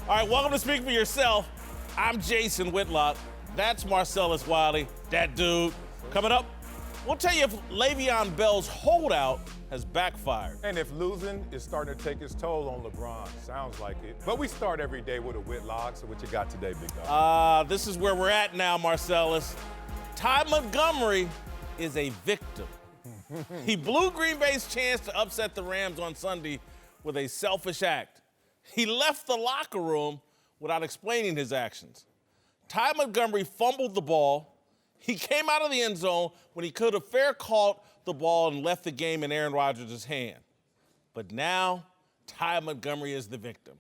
All right, welcome to Speak for Yourself. I'm Jason Whitlock. That's Marcellus Wiley, that dude. Coming up, we'll tell you if Le'Veon Bell's holdout has backfired. And if losing is starting to take its toll on LeBron. Sounds like it. But we start every day with a Whitlock, so what you got today, big dog? This is where we're at now, Marcellus. Ty Montgomery is a victim. He blew Green Bay's chance to upset the Rams on Sunday with a selfish act. He left the locker room without explaining his actions. Ty Montgomery fumbled the ball. He came out of the end zone when he could have fair caught the ball and left the game in Aaron Rodgers' hand. But now, Ty Montgomery is the victim.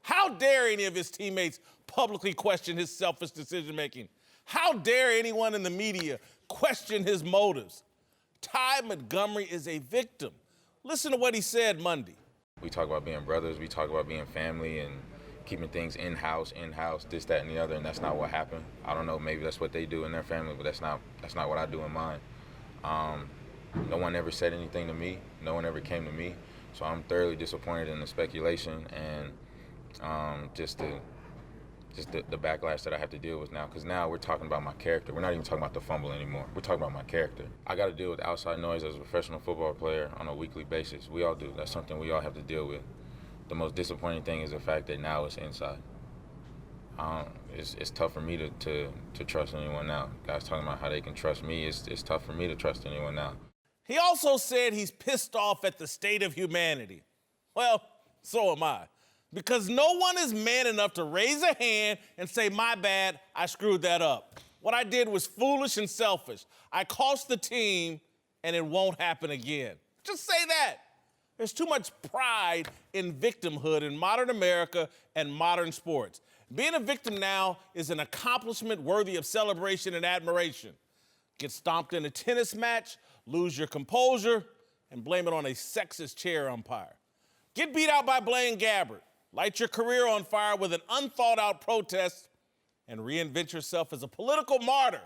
How dare any of his teammates publicly question his selfish decision-making? How dare anyone in the media question his motives? Ty Montgomery is a victim. Listen to what he said Monday. We talk about being brothers, we talk about being family and keeping things in-house, this, that, and the other, and that's not what happened. I don't know, maybe that's what they do in their family, but that's not what I do in mine. No one ever said anything to me. No one ever came to me. So I'm thoroughly disappointed in the speculation and just the backlash that I have to deal with now, because now we're talking about my character. We're not even talking about the fumble anymore. We're talking about my character. I got to deal with outside noise as a professional football player on a weekly basis. We all do. That's something we all have to deal with. The most disappointing thing is the fact that now it's inside. It's tough for me to trust anyone now. Guys talking about how they can trust me. It's tough for me to trust anyone now. He also said he's pissed off at the state of humanity. Well, so am I. Because no one is man enough to raise a hand and say, my bad, I screwed that up. What I did was foolish and selfish. I cost the team, and it won't happen again. Just say that. There's too much pride in victimhood in modern America and modern sports. Being a victim now is an accomplishment worthy of celebration and admiration. Get stomped in a tennis match, lose your composure, and blame it on a sexist chair umpire. Get beat out by Blaine Gabbert. Light your career on fire with an unthought-out protest and reinvent yourself as a political martyr.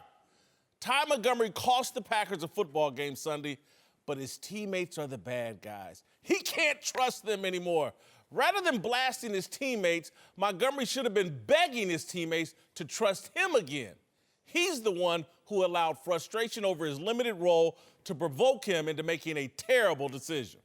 Ty Montgomery cost the Packers a football game Sunday, but his teammates are the bad guys. He can't trust them anymore. Rather than blasting his teammates, Montgomery should have been begging his teammates to trust him again. He's the one who allowed frustration over his limited role to provoke him into making a terrible decision.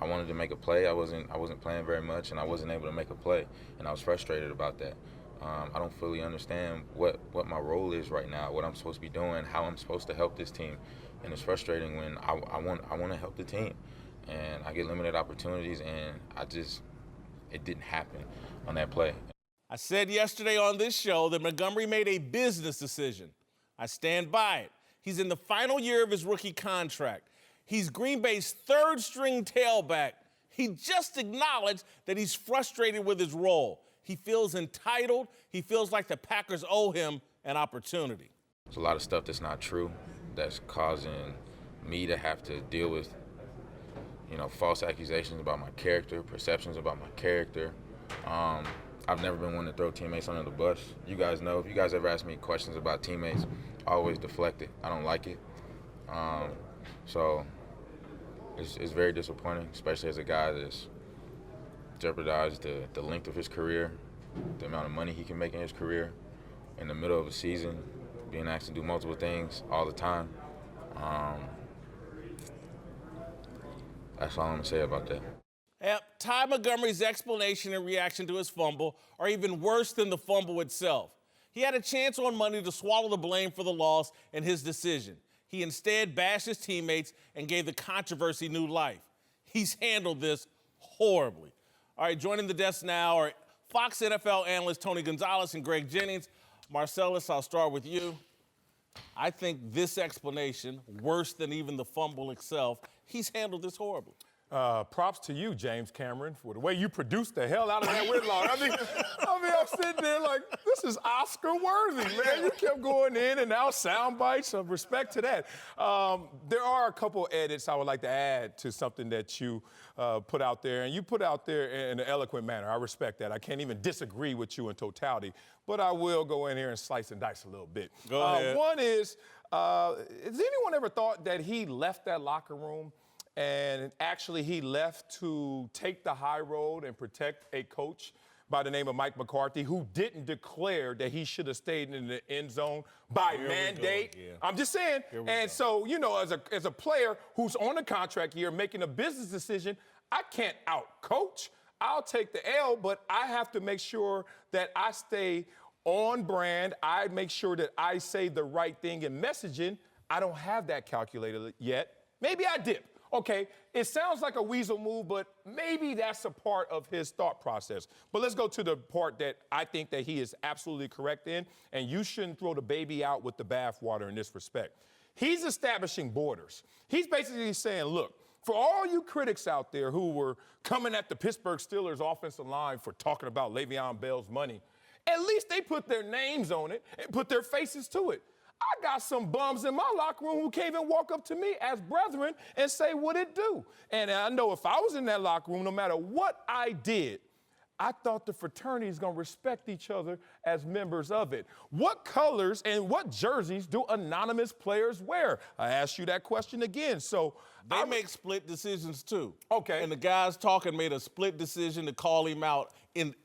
I wanted to make a play. I wasn't playing very much, and I wasn't able to make a play, and I was frustrated about that. I don't fully understand what my role is right now, what I'm supposed to be doing, how I'm supposed to help this team, and it's frustrating when I want to help the team, and I get limited opportunities, and it didn't happen on that play. I said yesterday on this show that Montgomery made a business decision. I stand by it. He's in the final year of his rookie contract. He's Green Bay's third-string tailback. He just acknowledged that he's frustrated with his role. He feels entitled. He feels like the Packers owe him an opportunity. There's a lot of stuff that's not true that's causing me to have to deal with, false accusations about my character, perceptions about my character. I've never been one to throw teammates under the bus. You guys know, if you guys ever ask me questions about teammates, I always deflect it. I don't like it. So it's very disappointing, especially as a guy that's jeopardized the length of his career, the amount of money he can make in his career, in the middle of a season, being asked to do multiple things all the time. That's all I'm going to say about that. Yep, Ty Montgomery's explanation and reaction to his fumble are even worse than the fumble itself. He had a chance on Monday to swallow the blame for the loss and his decision. He instead bashed his teammates and gave the controversy new life. He's handled this horribly. All right, joining the desk now are Fox NFL analysts Tony Gonzalez and Greg Jennings. Marcellus, I'll start with you. I think this explanation, worse than even the fumble itself, he's handled this horribly. Props to you, James Cameron, for the way you produced the hell out of that Whitlock. I mean, I'm sitting there like, this is Oscar-worthy, man. You kept going in and out, sound bites, of respect to that. There are a couple edits I would like to add to something that you put out there, and you put out there in an eloquent manner. I respect that. I can't even disagree with you in totality, but I will go in here and slice and dice a little bit. Go ahead. One is, has anyone ever thought that he left that locker room and actually he left to take the high road and protect a coach by the name of Mike McCarthy who didn't declare that he should have stayed in the end zone by mandate. Yeah. I'm just saying. And so, you know, as a player who's on a contract year making a business decision, I can't out-coach. I'll take the L, but I have to make sure that I stay on brand. I make sure that I say the right thing in messaging. I don't have that calculated yet. Maybe I dip. Okay, it sounds like a weasel move, but maybe that's a part of his thought process. But let's go to the part that I think that he is absolutely correct in, and you shouldn't throw the baby out with the bathwater in this respect. He's establishing borders. He's basically saying, look, for all you critics out there who were coming at the Pittsburgh Steelers offensive line for talking about Le'Veon Bell's money, at least they put their names on it and put their faces to it. I got some bums in my locker room who can't even walk up to me as brethren and say what it do. And I know if I was in that locker room, no matter what I did, I thought the fraternity is going to respect each other as members of it. What colors and what jerseys do anonymous players wear? I asked you that question again. So they make split decisions too. Okay. And the guys talking made a split decision to call him out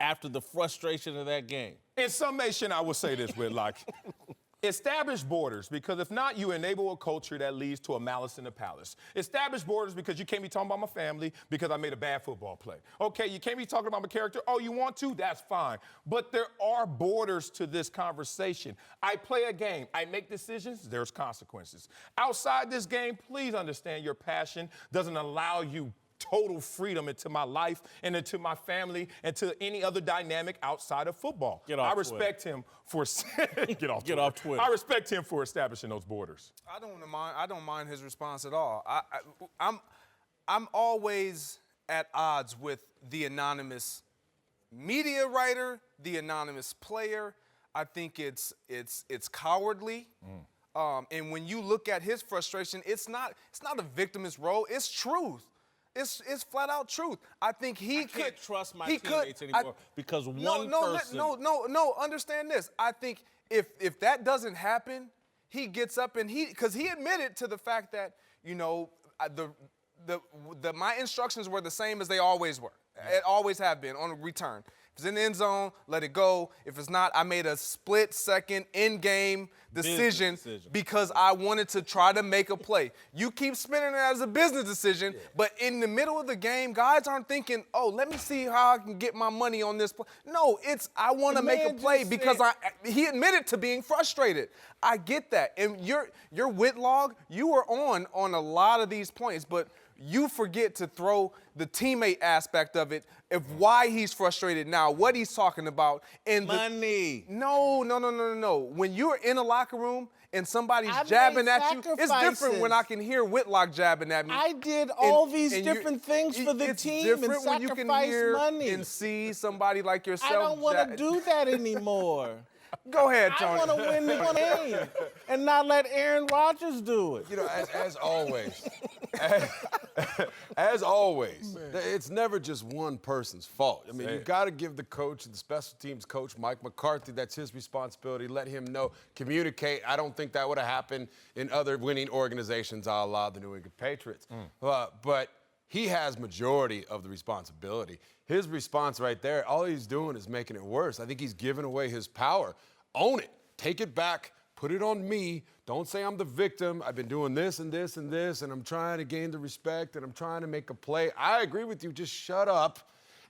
after the frustration of that game. In summation, I will say this, Whitlock. Establish borders, because if not, you enable a culture that leads to a malice in the palace. Establish borders because you can't be talking about my family because I made a bad football play. Okay, you can't be talking about my character. Oh, you want to? That's fine. But there are borders to this conversation. I play a game. I make decisions. There's consequences. Outside this game, please understand your passion doesn't allow you total freedom into my life and into my family and to any other dynamic outside of football. I respect him for get off Twitter. I respect him for establishing those borders. I don't mind his response at all. I'm always at odds with the anonymous media writer, the anonymous player. I think it's cowardly. And when you look at his frustration, it's not a victimist role. It's truth. It's flat out truth. I think I can't trust my teammates anymore because one person. No. Understand this. I think if that doesn't happen, he gets up and because he admitted to the fact that my instructions were the same as they always were. It always have been on a return. If it's in the end zone, let it go. If it's not, I made a split-second in-game decision because I wanted to try to make a play. You keep spinning it as a business decision, but in the middle of the game, guys aren't thinking, oh, let me see how I can get my money on this play. No, I want to make a play because he admitted to being frustrated. I get that. And your Whitlock, you were on a lot of these points, but you forget to throw the teammate aspect of it, of why he's frustrated now, what he's talking about. And money. No. When you're in a locker room and somebody's jabbing at you, it's different when I can hear Whitlock jabbing at me. I did all these different things for the team and when you can hear money. And see somebody like yourself. I don't want to do that anymore. Go ahead, Tony. I want to win the game and not let Aaron Rodgers do it. You know, as always, as always, it's never just one person's fault. I mean, you got to give the coach, the special teams coach, Mike McCarthy, that's his responsibility. Let him know, communicate. I don't think that would have happened in other winning organizations, a la the New England Patriots. But he has majority of the responsibility. His response right there, all he's doing is making it worse. I think he's giving away his power. Own it. Take it back. Put it on me. Don't say I'm the victim. I've been doing this and this and this, and I'm trying to gain the respect, and I'm trying to make a play. I agree with you. Just shut up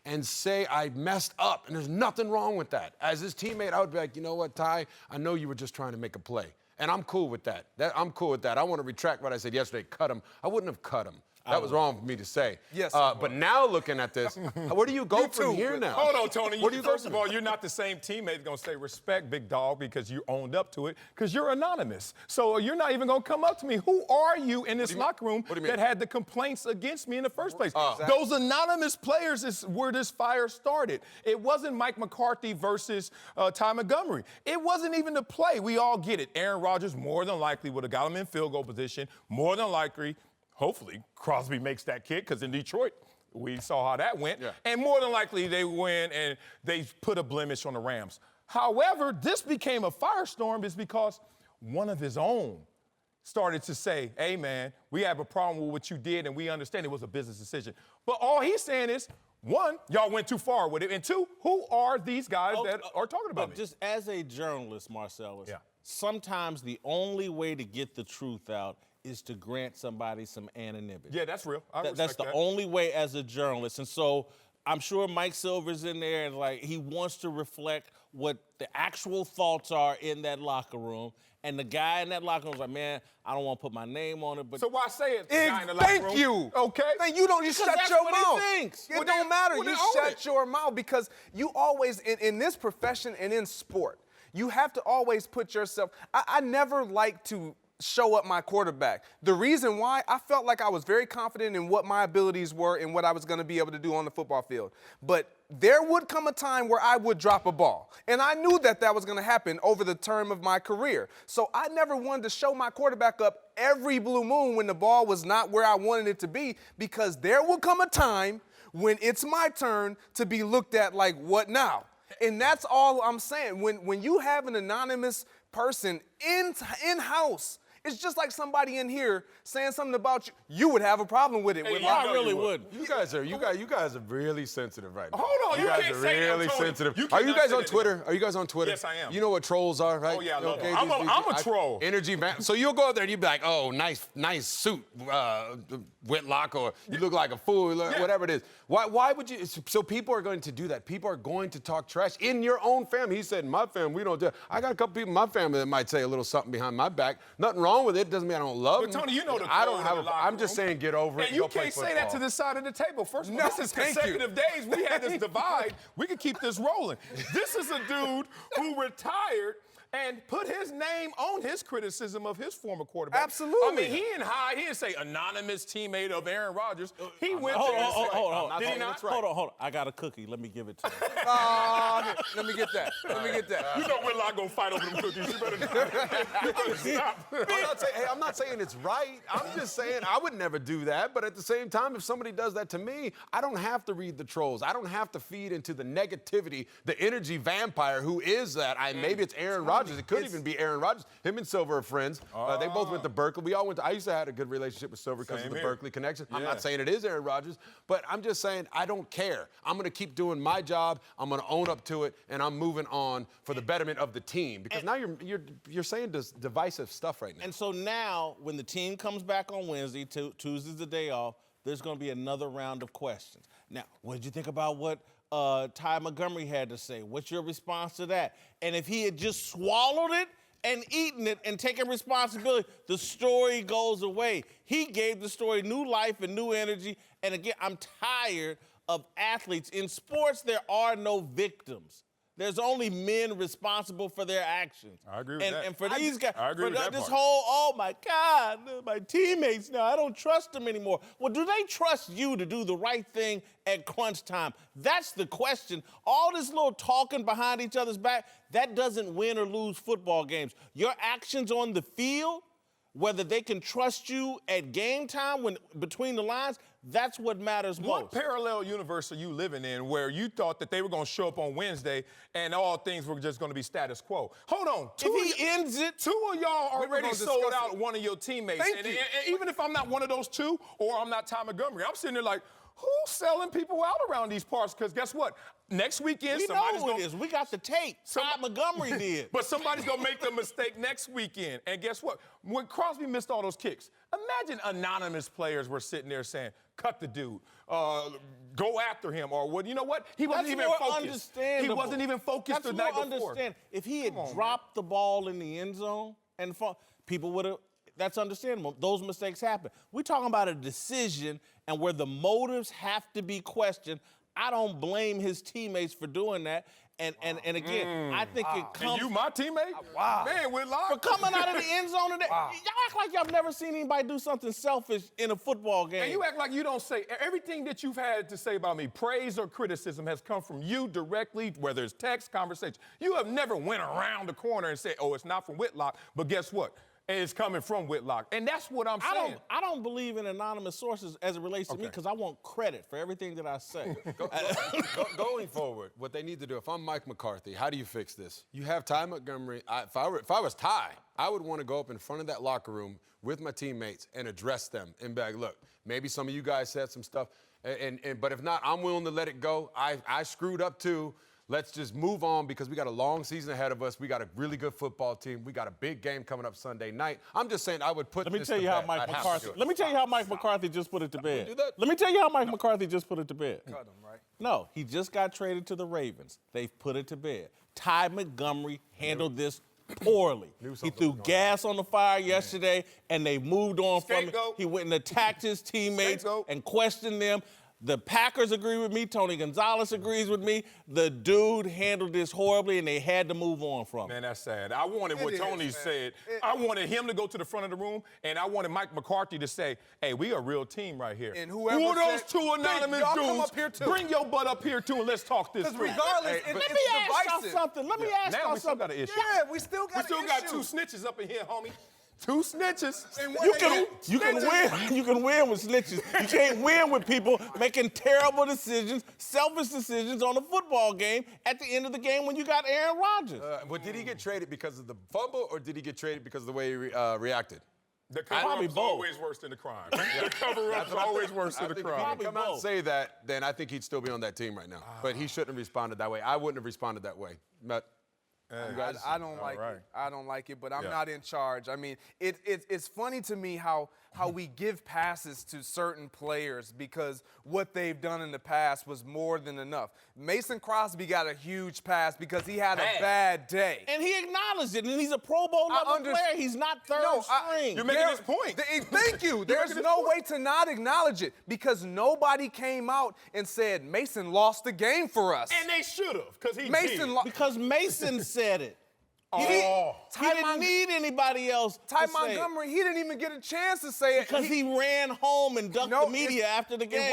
and say I messed up, and there's nothing wrong with that. As his teammate, I would be like, you know what, Ty? I know you were just trying to make a play, and I'm cool with that. I'm cool with that. I want to retract what I said yesterday. Cut him. I wouldn't have cut him. That was wrong for me to say. Yes. But now looking at this, where do you go from here now? Hold on, Tony. First of all, you're not the same teammate that's going to say respect, big dog, because you owned up to it, because you're anonymous. So you're not even going to come up to me. Who are you in this locker room that had the complaints against me in the first place? Those anonymous players is where this fire started. It wasn't Mike McCarthy versus Ty Montgomery. It wasn't even the play. We all get it. Aaron Rodgers more than likely would have got him in field goal position, more than likely. Hopefully, Crosby makes that kick, because in Detroit, we saw how that went. Yeah. And more than likely, they win, and they put a blemish on the Rams. However, this became a firestorm is because one of his own started to say, hey, man, we have a problem with what you did, and we understand it was a business decision. But all he's saying is, one, y'all went too far with it, and two, who are these guys that are talking about but me? just as a journalist, Marcellus, Yeah. sometimes the only way to get the truth out is to grant somebody some anonymity. Yeah, that's real. That's the only way as a journalist. And so I'm sure Mike Silver's in there and like he wants to reflect what the actual thoughts are in that locker room. And the guy in that locker room was like, man, I don't want to put my name on it. But So why say it? Guy in the locker Thank room? you. Okay. You shut that's your what he mouth. thinks. It Well, don't then- matter. well, You then own shut it. your mouth because you always, in this profession and in sport, you have to always put yourself. I never like to show up my quarterback. The reason why, I felt like I was very confident in what my abilities were and what I was going to be able to do on the football field. But there would come a time where I would drop a ball. And I knew that that was going to happen over the term of my career. So I never wanted to show my quarterback up every blue moon when the ball was not where I wanted it to be, because there will come a time when it's my turn to be looked at like, what now? And that's all I'm saying. When you have an anonymous person in-house, it's just like somebody in here saying something about you. You would have a problem with it. Hey, I really would. You guys are really sensitive right now. Hold on, you guys can't are say that, really Tony. sensitive. You Are you cannot guys say on that. Twitter? Are you guys on Twitter? Yes, I am. You know what trolls are, right? Oh, yeah, I love them. these- I'm a troll. Energy man. So you'll go up there and you'll be like, oh, nice suit, Whitlock, or you look like a fool, whatever it is. Why would you? So people are going to do that. People are going to talk trash in your own family. He said, in my family, we don't do it. I got a couple people in my family that might say a little something behind my back. Nothing wrong with it. Doesn't mean I don't love But them. Tony, you know the I don't code have. in the I'm locker just room. saying, get over it. And you go play can't say that to football. the side of the table. First of all, No, this is thank you. consecutive days. We had this divide. We could keep this rolling. This is a dude who retired and put his name on his criticism of his former quarterback. Absolutely. I mean, he didn't say anonymous teammate of Aaron Rodgers. He went Hold there and said, on. Did he not? Hold on. I got a cookie. Let me give it to you. Let me get that. Let me get that. You know we're not gonna fight over them cookies. You better stop. I'm not saying it's right. I'm just saying I would never do that. But at the same time, if somebody does that to me, I don't have to read the trolls. I don't have to feed into the negativity, the energy vampire who is that. Maybe it's Aaron Rodgers. It could even be Aaron Rodgers. Him and Silver are friends. They both went to Berkeley. We all went to. I used to have a good relationship with Silver because of the Berkeley connection. I'm not saying it is Aaron Rodgers, but I'm just saying I don't care. I'm going to keep doing my job. I'm going to own up to it, and I'm moving on for the betterment of the team. Because now you're saying this divisive stuff right now. And so now, when the team comes back on Wednesday, Tuesday's the day off, there's going to be another round of questions. Now, what did you think about what Ty Montgomery had to say? What's your response to that? And if he had just swallowed it and eaten it and taken responsibility, the story goes away. He gave the story new life and new energy. And again, I'm tired of athletes. In sports, there are no victims. There's only men responsible for their actions. I agree with that. And for these guys, I agree for with that this part. whole, oh my God, my teammates now, I don't trust them anymore. Well, do they trust you to do the right thing at crunch time? That's the question. All this little talking behind each other's back, that doesn't win or lose football games. Your actions on the field, whether they can trust you at game time when between the lines, that's what matters What most. parallel universe are you living in where you thought that they were going to show up on Wednesday and all things were just going to be status quo? Hold on. If he ends it, Two of y'all already gonna sold discuss out it. one of your teammates. Thank and, you. and even if I'm not one of those two or I'm not Ty Montgomery, I'm sitting there like, who's selling people out around these parts? Because guess what? Next weekend, we know somebody's who going it is. We got the Tate. Ty Montgomery did. But somebody's going to make the mistake next weekend. And guess what? When Crosby missed all those kicks, imagine anonymous players were sitting there saying, cut the dude, go after him, or what? You know what? He wasn't even focused. Understandable. He wasn't even focused the night before. If he had dropped the ball in the end zone, and people would have, that's understandable. Those mistakes happen. We're talking about a decision and where the motives have to be questioned. I don't blame his teammates for doing that. And again, I think it comes. And you my teammate? Wow. Man, Whitlock. For coming out of the end zone today. Y'all act like y'all never seen anybody do something selfish in a football game. And you act like you don't say everything that you've had to say about me, praise or criticism, has come from you directly, whether it's text, conversation. You have never went around the corner and said, oh, it's not from Whitlock, but guess what? It's coming from Whitlock. And that's what I'm saying. I don't believe in anonymous sources as it relates to me because I want credit for everything that I say. Going forward, what they need to do, if I'm Mike McCarthy, how do you fix this? You have Ty Montgomery. If I was Ty, I would want to go up in front of that locker room with my teammates and address them and be like, look, maybe some of you guys said some stuff. But if not, I'm willing to let it go. I screwed up too. Let's just move on because we got a long season ahead of us. We got a really good football team. We got a big game coming up Sunday night. I'm just saying I would put. Let me tell you how Mike McCarthy. Let me tell you how Mike McCarthy just put it to bed. Do that. Let me tell you how Mike McCarthy just put it to bed. Cut him, right? No, he just got traded to the Ravens. They've put it to bed. Ty Montgomery handled this poorly. He threw gas on the fire yesterday, and they moved on from it. He went and attacked his teammates and questioned them. The Packers agree with me. Tony Gonzalez agrees with me. The dude handled this horribly, and they had to move on from it. Man, that's sad. I wanted what Tony said. I wanted him to go to the front of the room, and I wanted Mike McCarthy to say, hey, we a real team right here. And whoever Who are those said, two anonymous y'all dudes? come up here too. Bring your butt up here, too, and let's talk this through. Because regardless, Let me it's ask y'all divisive. something. Let me ask Now y'all we still something. got an issue. Yeah, we still got We still got 2 snitches up in here, homie. 2 snitches. You can win. You can win with snitches. You can't win with people making terrible decisions, selfish decisions on a football game at the end of the game when you got Aaron Rodgers. But did he get traded because of the fumble, or did he get traded because of the way he reacted? The cover-up is always worse than the crime. The cover-up is always worse than the crime. If he didn't come out and say that, then I think he'd still be on that team right now. But he shouldn't have responded that way. I wouldn't have responded that way. But I don't like it. I don't like it, but I'm not in charge. I mean, it's funny to me how we give passes to certain players because what they've done in the past was more than enough. Mason Crosby got a huge pass because he had a bad day. And he acknowledged it, and he's a Pro Bowl level player. He's not third string. You're making this point. Thank you. There's no way to not acknowledge it because nobody came out and said Mason lost the game for us. And they should have, because he Mason did. Because Mason said it. He Ty didn't need anybody else Ty to say it. Montgomery, he didn't even get a chance to say it. Because he ran home and ducked the media after the game.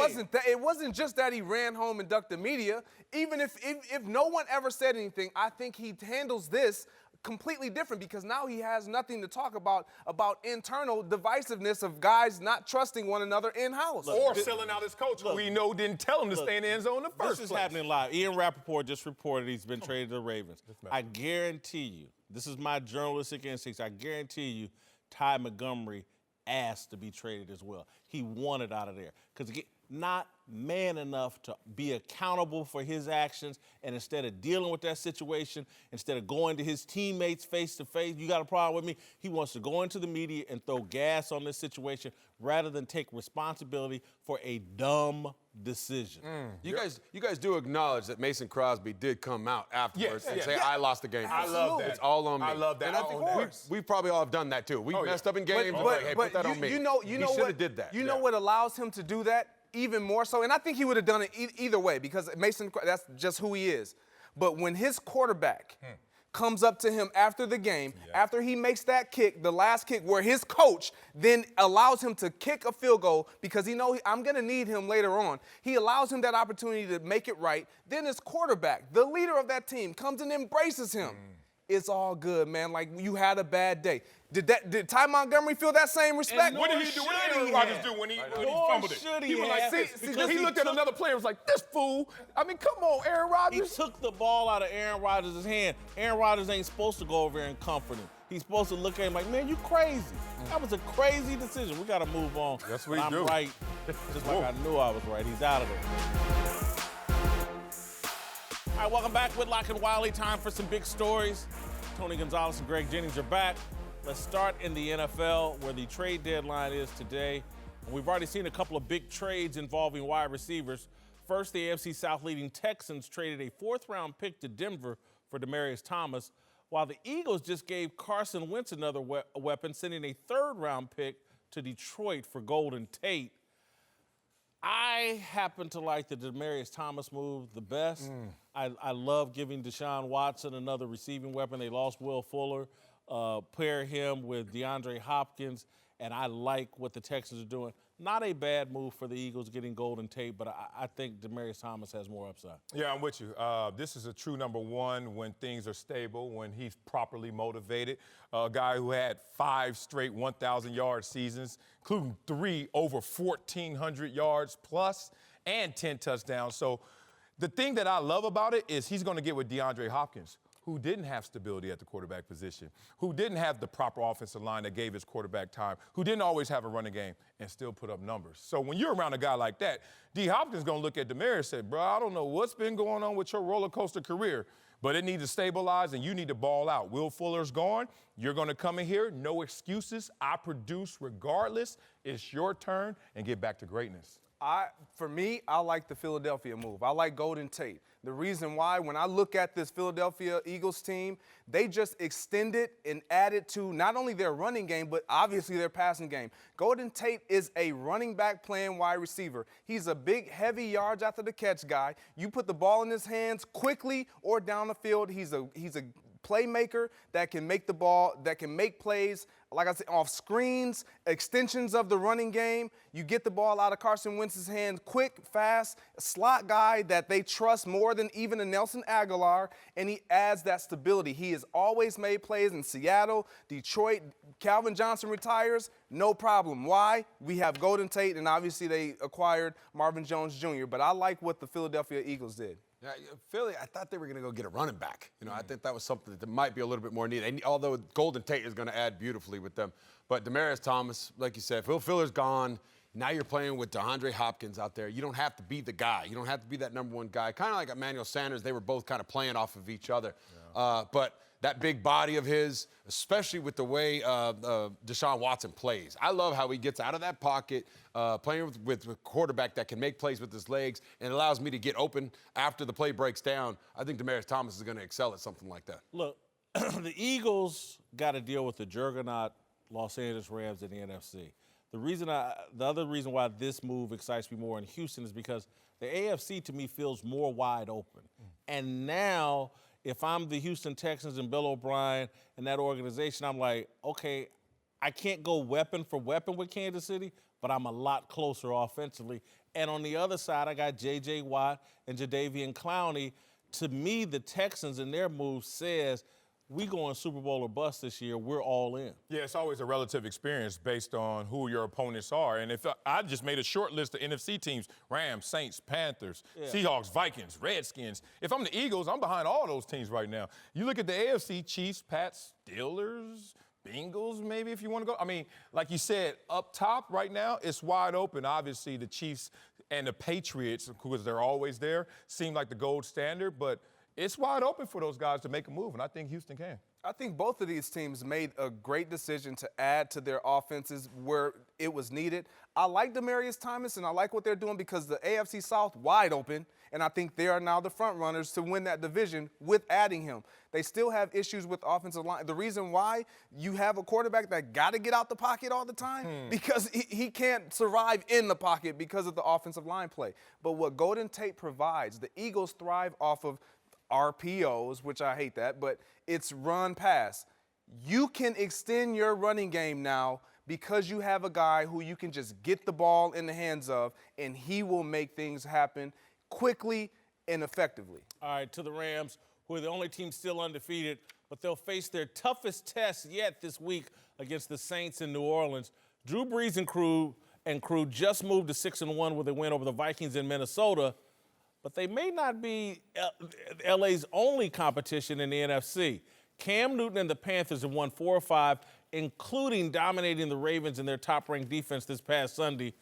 It wasn't just that he ran home and ducked the media. Even if no one ever said anything, I think he handles this completely different because now he has nothing to talk about internal divisiveness of guys not trusting one another in-house. Or selling out his coach, who we know didn't tell him to stay in the end zone in the first place. This is happening live. Ian Rappaport just reported he's been traded to the Ravens. I guarantee you, this is my journalistic instincts, I guarantee you Ty Montgomery asked to be traded as well. He wanted out of there because not man enough to be accountable for his actions, and instead of dealing with that situation, instead of going to his teammates face to face, you got a problem with me, he wants to go into the media and throw gas on this situation rather than take responsibility for a dumb decision. You guys do acknowledge that Mason Crosby did come out afterwards and say, I lost the game. I love that. It's all on me. I love that. And I think we probably all have done that too. We messed up in games. Hey, put that on me. You know he what? should have did that. You know what allows him to do that even more so? And I think he would have done it either way because Mason, that's just who he is. But when his quarterback comes up to him after the game, after he makes that kick, the last kick, where his coach then allows him to kick a field goal because he knows I'm going to need him later on. He allows him that opportunity to make it right. Then his quarterback, the leader of that team, comes and embraces him. It's all good, man. Like, you had a bad day. Did Ty Montgomery feel that same respect? What did he do? What did Aaron Rodgers do when he fumbled it? Should He was have? like, he looked at another player and was like, this fool. I mean, come on, Aaron He Rodgers. took the ball out of Aaron Rodgers' hand. Aaron Rodgers ain't supposed to go over there and comfort him. He's supposed to look at him like, man, you crazy. That was a crazy decision. We got to move on. Yes, we I'm do. right, just like I knew I was right. He's out of there. All right, welcome back. Whitlock and Wiley. Time for some big stories. Tony Gonzalez and Greg Jennings are back. Let's start in the NFL, where the trade deadline is today. And we've already seen a couple of big trades involving wide receivers. First, the AFC South leading Texans traded a fourth-round pick to Denver for Demaryius Thomas, while the Eagles just gave Carson Wentz another weapon, sending a third-round pick to Detroit for Golden Tate. I happen to like the Demaryius Thomas move the best. I love giving Deshaun Watson another receiving weapon. They lost Will Fuller. Pair him with DeAndre Hopkins, and I like what the Texans are doing. Not a bad move for the Eagles getting Golden Tate, but I think Demaryius Thomas has more upside. Yeah, I'm with you. This is a true number one when things are stable, when he's properly motivated. A guy who had 5 straight 1,000-yard seasons, including 3 over 1,400 yards plus and 10 touchdowns. So the thing that I love about it is he's going to get with DeAndre Hopkins, who didn't have stability at the quarterback position, who didn't have the proper offensive line that gave his quarterback time, who didn't always have a running game and still put up numbers. So when you're around a guy like that, D. Hopkins going to look at Demarius and say, bro, I don't know what's been going on with your roller coaster career, but it needs to stabilize and you need to ball out. Will Fuller's gone. You're going to come in here, no excuses. I produce regardless. It's your turn and get back to greatness. For me, I like the Philadelphia move. I like Golden Tate. The reason why, when I look at this Philadelphia Eagles team, they just extended and added to not only their running game, but obviously their passing game. Golden Tate is a running back playing wide receiver. He's a big, heavy yards after the catch guy. You put the ball in his hands quickly or down the field. He's a playmaker that can make the ball, that can make plays, like I said, off screens, extensions of the running game. You get the ball out of Carson Wentz's hands quick, fast, slot guy that they trust more than even a Nelson Aguilar, and he adds that stability. He has always made plays in Seattle, Detroit. Calvin Johnson retires, no problem. Why? We have Golden Tate, and obviously they acquired Marvin Jones Jr., but I like what the Philadelphia Eagles did. Yeah, Philly, I thought they were going to go get a running back. I think that was something that might be a little bit more needed. And although Golden Tate is going to add beautifully with them. But Demaryius Thomas, like you said, Phil Fuller's gone. Now you're playing with DeAndre Hopkins out there. You don't have to be the guy. You don't have to be that number one guy. Kind of like Emmanuel Sanders, they were both kind of playing off of each other. Yeah. But that big body of his, especially with the way Deshaun Watson plays. I love how he gets out of that pocket, playing with a quarterback that can make plays with his legs and allows me to get open after the play breaks down. I think Demaryius Thomas is going to excel at something like that. Look, the Eagles got to deal with the juggernaut Los Angeles Rams in the NFC. The other reason why this move excites me more in Houston is because the AFC, to me, feels more wide open. And now, if I'm the Houston Texans and Bill O'Brien and that organization, I'm like, okay, I can't go weapon for weapon with Kansas City, but I'm a lot closer offensively. And on the other side, I got J.J. Watt and Jadeveon Clowney. To me, the Texans and their move says, we going Super Bowl or bust this year. We're all in. Yeah, it's always a relative experience based on who your opponents are. And if I just made a short list of NFC teams, Rams, Saints, Panthers, Seahawks, Vikings, Redskins. If I'm the Eagles, I'm behind all those teams right now. You look at the AFC, Chiefs, Pats, Steelers, Bengals, maybe, if you want to go. I mean, like you said, up top right now, it's wide open. Obviously, the Chiefs and the Patriots, because they're always there, seem like the gold standard. But it's wide open for those guys to make a move, and I think Houston can. I think both of these teams made a great decision to add to their offenses where it was needed. I like Demaryius Thomas, and I like what they're doing because the AFC South wide open, and I think they are now the front runners to win that division with adding him. They still have issues with offensive line. The reason why you have a quarterback that got to get out the pocket all the time because he can't survive in the pocket because of the offensive line play. But what Golden Tate provides, the Eagles thrive off of RPOs, which I hate that, but it's run pass. You can extend your running game now because you have a guy who you can just get the ball in the hands of, and he will make things happen quickly and effectively. All right, to the Rams, who are the only team still undefeated, but they'll face their toughest test yet this week against the Saints in New Orleans. Drew Brees and crew just moved to 6-1 with a win over the Vikings in Minnesota, but they may not be LA's only competition in the NFC. Cam Newton and the Panthers have won 4 or 5, including dominating the Ravens in their top-ranked defense this past Sunday.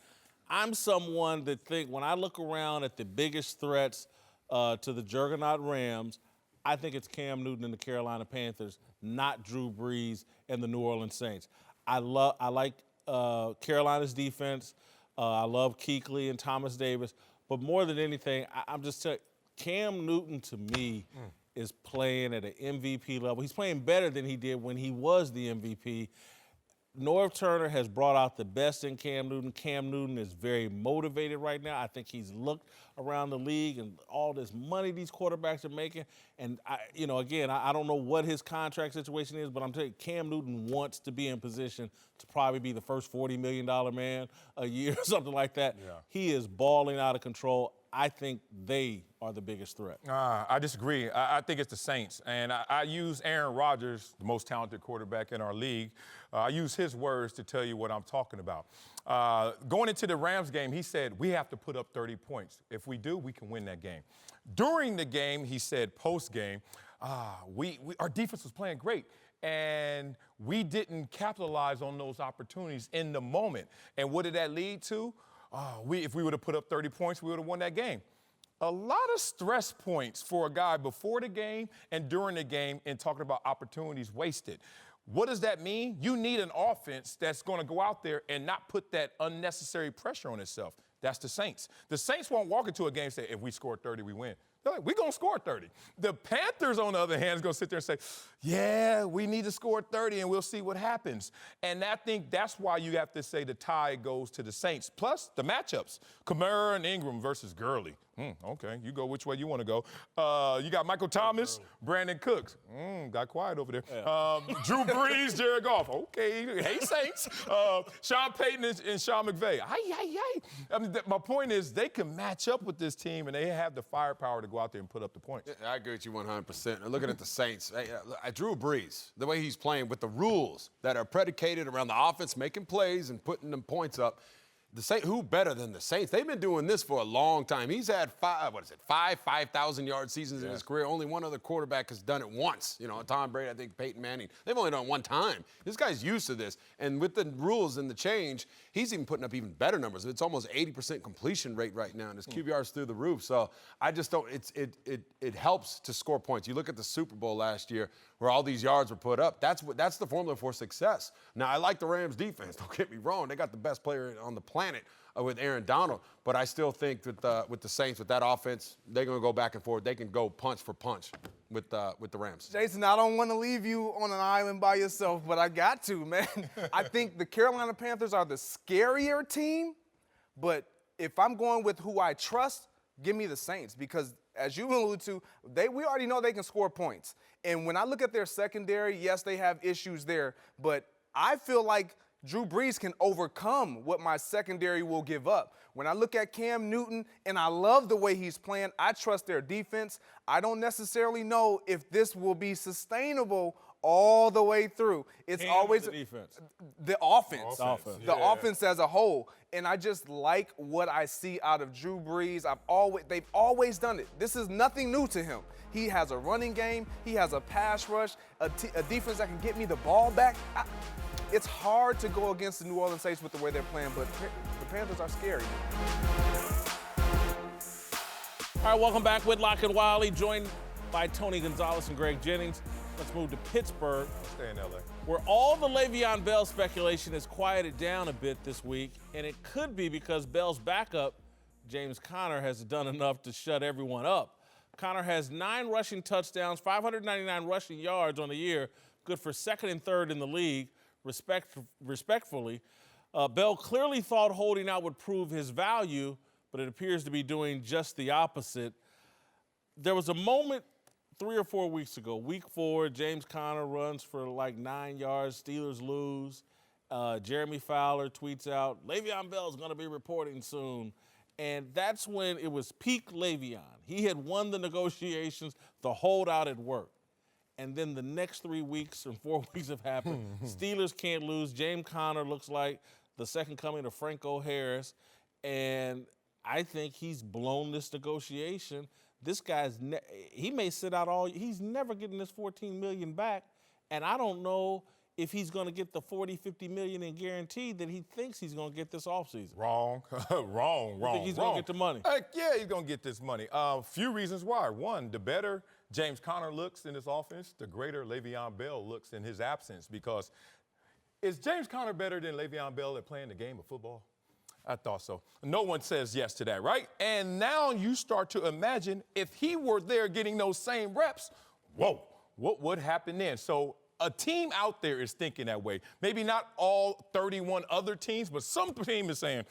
I'm someone that think when I look around at the biggest threats to the juggernaut Rams, I think it's Cam Newton and the Carolina Panthers, not Drew Brees and the New Orleans Saints. I like Carolina's defense. I love Kuechly and Thomas Davis. But more than anything, I'm just telling you, Cam Newton, to me, is playing at an MVP level. He's playing better than he did when he was the MVP. Norv Turner has brought out the best in Cam Newton. Cam Newton is very motivated right now. I think he's looked around the league and all this money these quarterbacks are making. And, I don't know what his contract situation is, but I'm telling you, Cam Newton wants to be in position to probably be the first $40 million man a year or something like that. Yeah. He is balling out of control. I think they are the biggest threat. I disagree. I think it's the Saints. And I use Aaron Rodgers, the most talented quarterback in our league. I use his words to tell you what I'm talking about. Going into the Rams game, he said, we have to put up 30 points. If we do, we can win that game. During the game, he said, post-game, our defense was playing great, and we didn't capitalize on those opportunities in the moment. And what did that lead to? If we would have put up 30 points, we would have won that game. A lot of stress points for a guy before the game and during the game in talking about opportunities wasted. What does that mean? You need an offense that's going to go out there and not put that unnecessary pressure on itself. That's the Saints. The Saints won't walk into a game and say, if we score 30, we win. They're like, we're going to score 30. The Panthers, on the other hand, is going to sit there and say, yeah, we need to score 30, and we'll see what happens. And I think that's why you have to say the tie goes to the Saints. Plus, the matchups. Kamara and Ingram versus Gurley. Okay, you go which way you want to go. You got Michael Thomas, Brandon Cooks. Got quiet over there. Yeah. Drew Brees, Jared Goff. Okay, hey, Saints. Sean Payton and Sean McVay. I mean, my point is they can match up with this team, and they have the firepower to go out there and put up the points. Yeah, I agree with you 100%. Looking at the Saints, Drew Brees, the way he's playing with the rules that are predicated around the offense making plays and putting them points up, the Saints, who better than the Saints? They've been doing this for a long time. He's had 5,000-yard seasons in his career. Only one other quarterback has done it once. You know, Tom Brady, I think Peyton Manning. They've only done it one time. This guy's used to this. And with the rules and the change, he's even putting up even better numbers. It's almost 80% completion rate right now, and his QBR's through the roof. So I just don't. It helps to score points. You look at the Super Bowl last year, where all these yards were put up. That's the formula for success. Now, I like the Rams defense. Don't get me wrong. They got the best player on the planet with Aaron Donald. But I still think that with the Saints, with that offense, they're going to go back and forth. They can go punch for punch with the Rams. Jason, I don't want to leave you on an island by yourself, but I got to, man. I think the Carolina Panthers are the scarier team. But if I'm going with who I trust, give me the Saints, because as you alluded to, we already know they can score points. And when I look at their secondary, yes, they have issues there, but I feel like Drew Brees can overcome what my secondary will give up. When I look at Cam Newton, and I love the way he's playing, I trust their defense. I don't necessarily know if this will be sustainable all the way through. It's always the defense. The offense. The offense as a whole. And I just like what I see out of Drew Brees. They've always done it. This is nothing new to him. He has a running game. He has a pass rush, a defense that can get me the ball back. It's hard to go against the New Orleans Saints with the way they're playing, but the Panthers are scary. All right, welcome back. Whitlock and Wiley, joined by Tony Gonzalez and Greg Jennings. Let's move to Pittsburgh. Stay in L.A. Where all the Le'Veon Bell speculation has quieted down a bit this week, and it could be because Bell's backup, James Conner, has done enough to shut everyone up. Conner has 9 rushing touchdowns, 599 rushing yards on the year, good for second and third in the league, respectfully. Bell clearly thought holding out would prove his value, but it appears to be doing just the opposite. There was a moment 3 or 4 weeks ago, week 4, James Conner runs for like 9 yards, Steelers lose. Jeremy Fowler tweets out, Le'Veon Bell's going to be reporting soon. And that's when it was peak Le'Veon. He had won the negotiations, the holdout had worked. And then the next 3 weeks and 4 weeks have happened. Steelers can't lose. James Conner looks like the second coming of Franco Harris. And I think he's blown this negotiation. This guy's, he may sit out he's never getting this $14 million back. And I don't know if he's going to get the $40-50 million in guarantee that he thinks he's going to get this offseason. Wrong. You think he's going to get the money? Yeah, he's going to get this money. Few reasons why. One, the better James Conner looks in this offense, the greater Le'Veon Bell looks in his absence. Because is James Conner better than Le'Veon Bell at playing the game of football? I thought so. No one says yes to that, right? And now you start to imagine if he were there getting those same reps, whoa, what would happen then? So a team out there is thinking that way. Maybe not all 31 other teams, but some team is saying,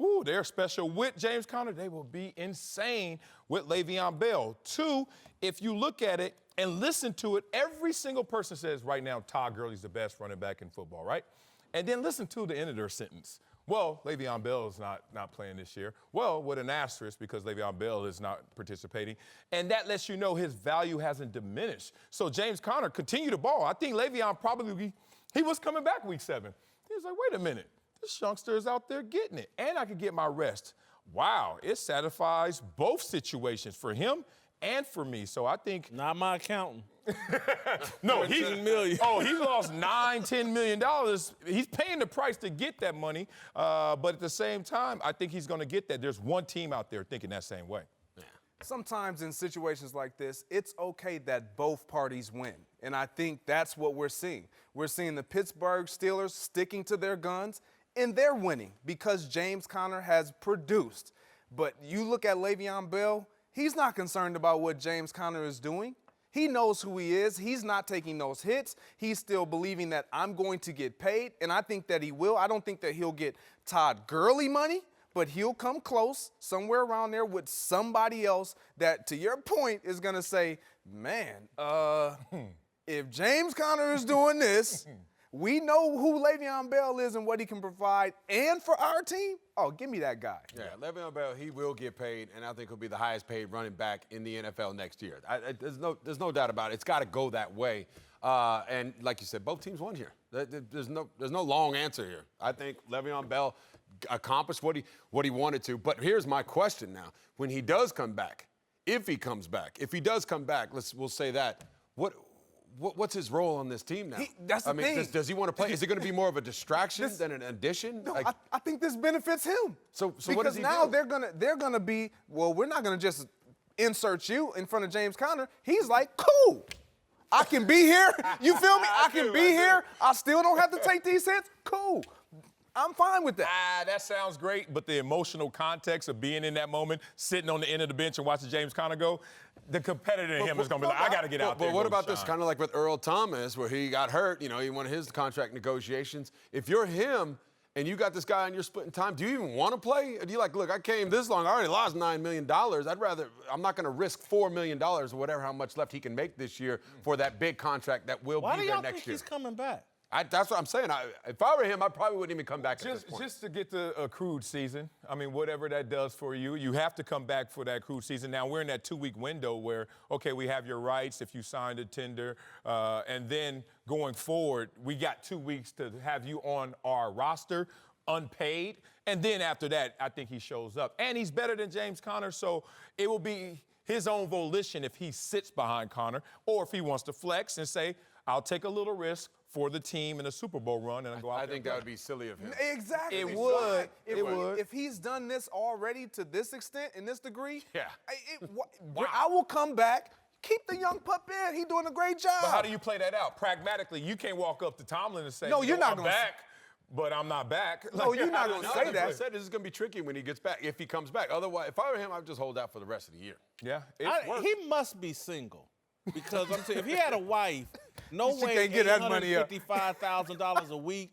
ooh, they're special with James Conner. They will be insane with Le'Veon Bell. 2, if you look at it and listen to it, every single person says right now Todd Gurley's the best running back in football, right? And then listen to the end of their sentence. Well, Le'Veon Bell is not playing this year. Well, with an asterisk because Le'Veon Bell is not participating. And that lets you know his value hasn't diminished. So James Conner continued to ball. I think Le'Veon he was coming back week 7. He was like, wait a minute. This youngster is out there getting it. And I could get my rest. Wow, it satisfies both situations for him and for me. So I think Not my accountant. no, $14 million. he's lost $9-10 million. He's paying the price to get that money, but at the same time, I think he's going to get that. There's one team out there thinking that same way. Sometimes in situations like this, it's okay that both parties win. And I think that's what we're seeing. We're seeing the Pittsburgh Steelers sticking to their guns, and they're winning because James Conner has produced. But you look at Le'Veon Bell, he's not concerned about what James Conner is doing. He knows who he is. He's not taking those hits. He's still believing that I'm going to get paid, and I think that he will. I don't think that he'll get Todd Gurley money, but he'll come close somewhere around there with somebody else that, to your point, is going to say, man, if James Conner is doing this, we know who Le'Veon Bell is and what he can provide, and for our team, oh, give me that guy. Yeah, Le'Veon Bell, he will get paid, and I think he'll be the highest paid running back in the NFL next year. There's no doubt about it. It's got to go that way. And like you said, both teams won here. There's no long answer here. I think Le'Veon Bell accomplished what he wanted to. But here's my question now: when he does come back, if he does come back, we'll say that. What's his role on this team now? That's the thing. Does he want to play? Is it going to be more of a distraction than an addition? No, I think this benefits him. So because what does he now do? they're gonna be, well, we're not gonna just insert you in front of James Conner. He's like, cool. I can be here. You feel me? I can be here. I still don't have to take these hits. Cool. I'm fine with that. That sounds great, but the emotional context of being in that moment, sitting on the end of the bench and watching James Conner go, the competitor in him is going to be like, I got to get out there. But what about this, kind of like with Earl Thomas, where he got hurt, he won his contract negotiations. If you're him and you got this guy and you're splitting time, do you even want to play? Or do you like, look, I came this long, I already lost $9 million. I'm not going to risk $4 million or whatever, how much left he can make this year for that big contract that will be there next year. Why do y'all think he's coming back? That's what I'm saying. If I were him, I probably wouldn't even come back at this point. Just to get the accrued season. I mean, whatever that does for you, you have to come back for that accrued season. Now, we're in that 2-week window where, okay, we have your rights if you signed a tender, and then going forward, we got 2 weeks to have you on our roster, unpaid, and then after that, I think he shows up. And he's better than James Conner, so it will be his own volition if he sits behind Conner, or if he wants to flex and say, I'll take a little risk for the team in a Super Bowl run and go out there. I think that would be silly of him. Exactly. It would. It would. If he's done this already to this extent, in this degree, Yeah. I will come back. Keep the young pup in. He's doing a great job. But how do you play that out? Pragmatically, you can't walk up to Tomlin and say, No, you're not I'm gonna back, but I'm not back. No, you're not going to say that. I said this is going to be tricky when he gets back, if he comes back. Otherwise, if I were him, I'd just hold out for the rest of the year. Yeah, He must be single. Because I'm saying, if he had a wife, no She way can't get that money up. $855,000 a week.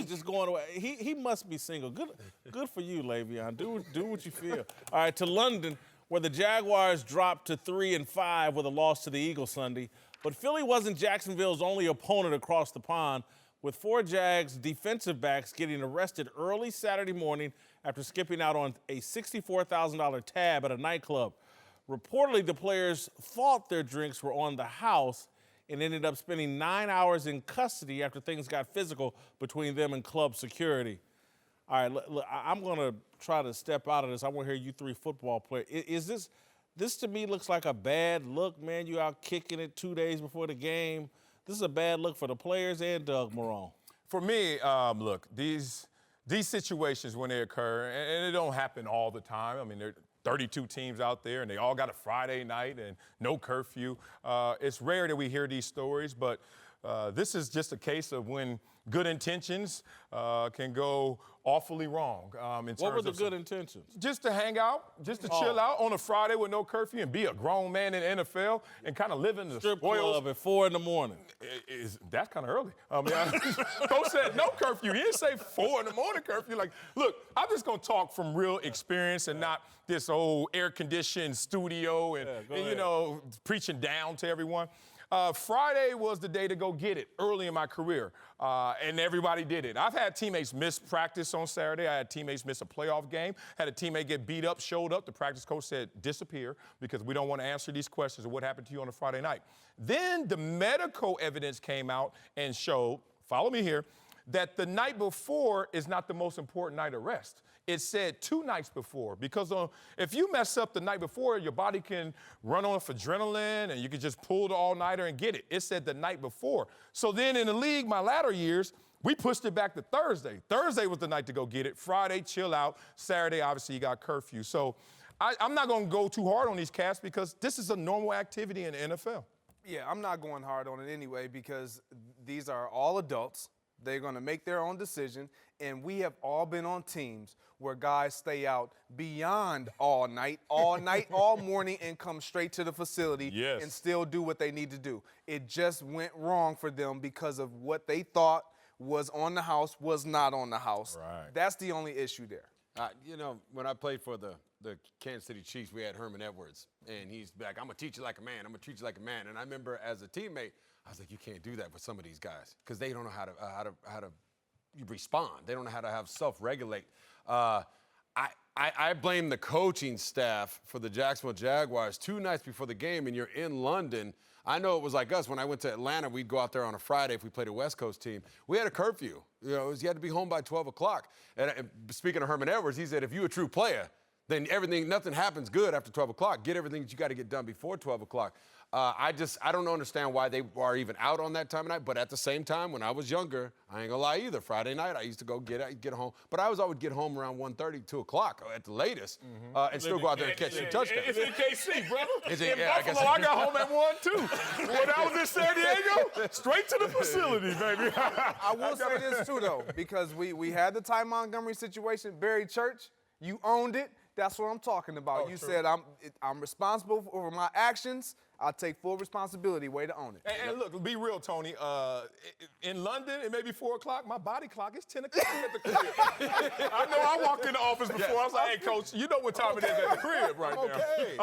Just going away. He must be single. Good for you, Le'Veon. Do what you feel. All right, to London, where the Jaguars dropped to 3-5 with a loss to the Eagles Sunday. But Philly wasn't Jacksonville's only opponent across the pond, with 4 Jags defensive backs getting arrested early Saturday morning after skipping out on a $64,000 tab at a nightclub. Reportedly, the players thought their drinks were on the house and ended up spending 9 hours in custody after things got physical between them and club security. All right, look, I'm going to try to step out of this. I want to hear you 3 football players. Is this to me looks like a bad look, man. You out kicking it 2 days before the game. This is a bad look for the players and Doug Marrone. For me, look, these situations when they occur, and it don't happen all the time. I mean, there are 32 teams out there, and they all got a Friday night and no curfew. It's rare that we hear these stories, but this is just a case of when good intentions can go awfully wrong. What were the good intentions? Just to hang out, just to chill out on a Friday with no curfew and be a grown man in the NFL and kind of live in the Strip spoils. club at 4 in the morning. That's kind of early. I mean, Coach said no curfew. He didn't say 4 in the morning curfew. Like, look, I'm just going to talk from real experience and not this old air-conditioned studio and preaching down to everyone. Friday was the day to go get it early in my career, and everybody did it. I've had teammates miss practice on Saturday. I had teammates miss a playoff game. Had a teammate get beat up, showed up. The practice coach said, disappear, because we don't want to answer these questions of what happened to you on a Friday night. Then the medical evidence came out and showed, follow me here, that the night before is not the most important night of rest. it said 2 nights before because if you mess up the night before, your body can run off adrenaline and you can just pull the all-nighter and get it. It said the night before. So then in the league, my latter years, we pushed it back to Thursday. Thursday was the night to go get it. Friday, chill out. Saturday, obviously, you got curfew. So I'm not going to go too hard on these cats because this is a normal activity in the NFL. Yeah, I'm not going hard on it anyway because these are all adults. They're going to make their own decision, and we have all been on teams where guys stay out beyond all night, all morning, and come straight to the facility and still do what they need to do. It just went wrong for them because of what they thought was on the house was not on the house. Right. That's the only issue there. You know, when I played for the Kansas City Chiefs, we had Herman Edwards, and he's like, I'm going to teach you like a man. I'm going to treat you like a man. And I remember as a teammate, I was like, you can't do that with some of these guys because they don't know how to respond. They don't know how to have self-regulate. I blame the coaching staff for the Jacksonville Jaguars 2 nights before the game, and you're in London. I know it was like us. When I went to Atlanta, we'd go out there on a Friday if we played a West Coast team. We had a curfew. You know, you had to be home by 12 o'clock. And speaking of Herman Edwards, he said, if you're a true player, then nothing happens good after 12 o'clock. Get everything that you got to get done before 12 o'clock. I don't understand why they are even out on that time of night. But at the same time, when I was younger, I ain't gonna lie either. Friday night, I used to go get home. But I would get home around 1:30, 2 o'clock at the latest, and still go out there and catch some touchdowns. It's in KC, brother. In Buffalo, I got home at 1, too. When I was in San Diego, straight to the facility, baby. I will say this, too, though, because we had the Ty Montgomery situation. Barry Church, you owned it. That's what I'm talking about. You said I'm responsible for my actions. I'll take full responsibility. Way to own it. And look, be real, Tony. In London, it may be 4 o'clock. My body clock is 10 o'clock at the crib. I know I walked in the office before. I was like, hey, Coach, you know what time it is at the crib right now.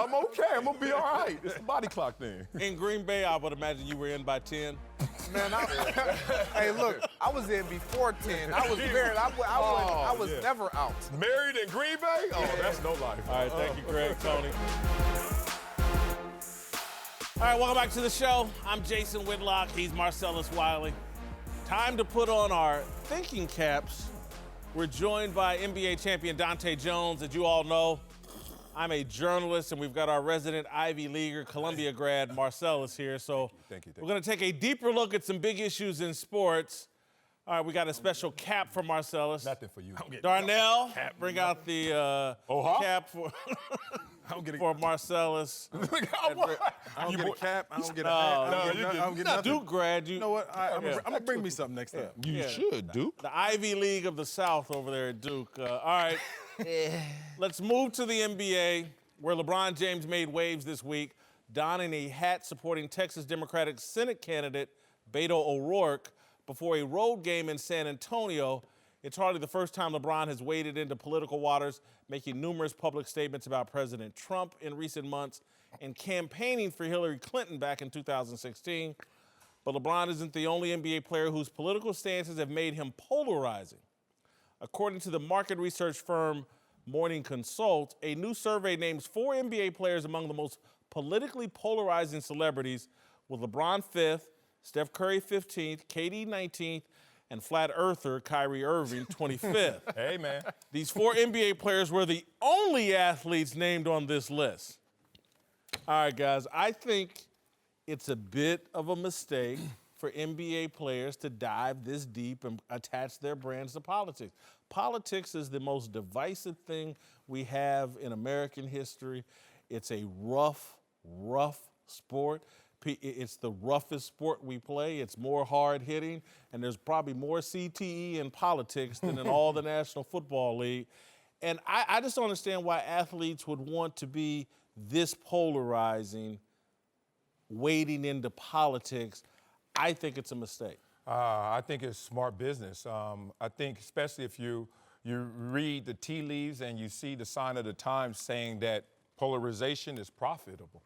I'm okay. I'm going to be all right. It's the body clock thing. In Green Bay, I would imagine you were in by 10. Man, hey, look, I was in before 10. I was married. I was never out. Married in Green Bay? Oh, that's no life. All right, thank you, Greg, Tony. All right, welcome back to the show. I'm Jason Whitlock. He's Marcellus Wiley. Time to put on our thinking caps. We're joined by NBA champion Dante Jones. As you all know, I'm a journalist, and we've got our resident Ivy Leaguer, Columbia grad, Marcellus here. So Thank you. We're going to take a deeper look at some big issues in sports. All right, we got a special cap for Marcellus. Nothing for you. Darnell, bring out the cap for for Marcellus. I don't get a cap. I don't get a hat. I don't get nothing. Duke grad. You know what? I'm going to bring me something next time. You should, Duke. The Ivy League of the South over there at Duke. All right, let's move to the NBA, where LeBron James made waves this week, donning a hat supporting Texas Democratic Senate candidate Beto O'Rourke before a road game in San Antonio. It's hardly the first time LeBron has waded into political waters, making numerous public statements about President Trump in recent months and campaigning for Hillary Clinton back in 2016. But LeBron isn't the only NBA player whose political stances have made him polarizing. According to the market research firm Morning Consult, a new survey names 4 NBA players among the most politically polarizing celebrities, with LeBron 5th, Steph Curry 15th, KD 19th, and flat earther Kyrie Irving 25th. Hey, man. These 4 NBA players were the only athletes named on this list. All right, guys, I think it's a bit of a mistake for NBA players to dive this deep and attach their brands to politics. Politics is the most divisive thing we have in American history. It's a rough sport. It's the roughest sport we play. It's more hard-hitting, and there's probably more CTE in politics than in all the National Football League. And I just don't understand why athletes would want to be this polarizing, wading into politics. I think it's a mistake. I think it's smart business. I think especially if you read the tea leaves and you see the sign of the times saying that polarization is profitable.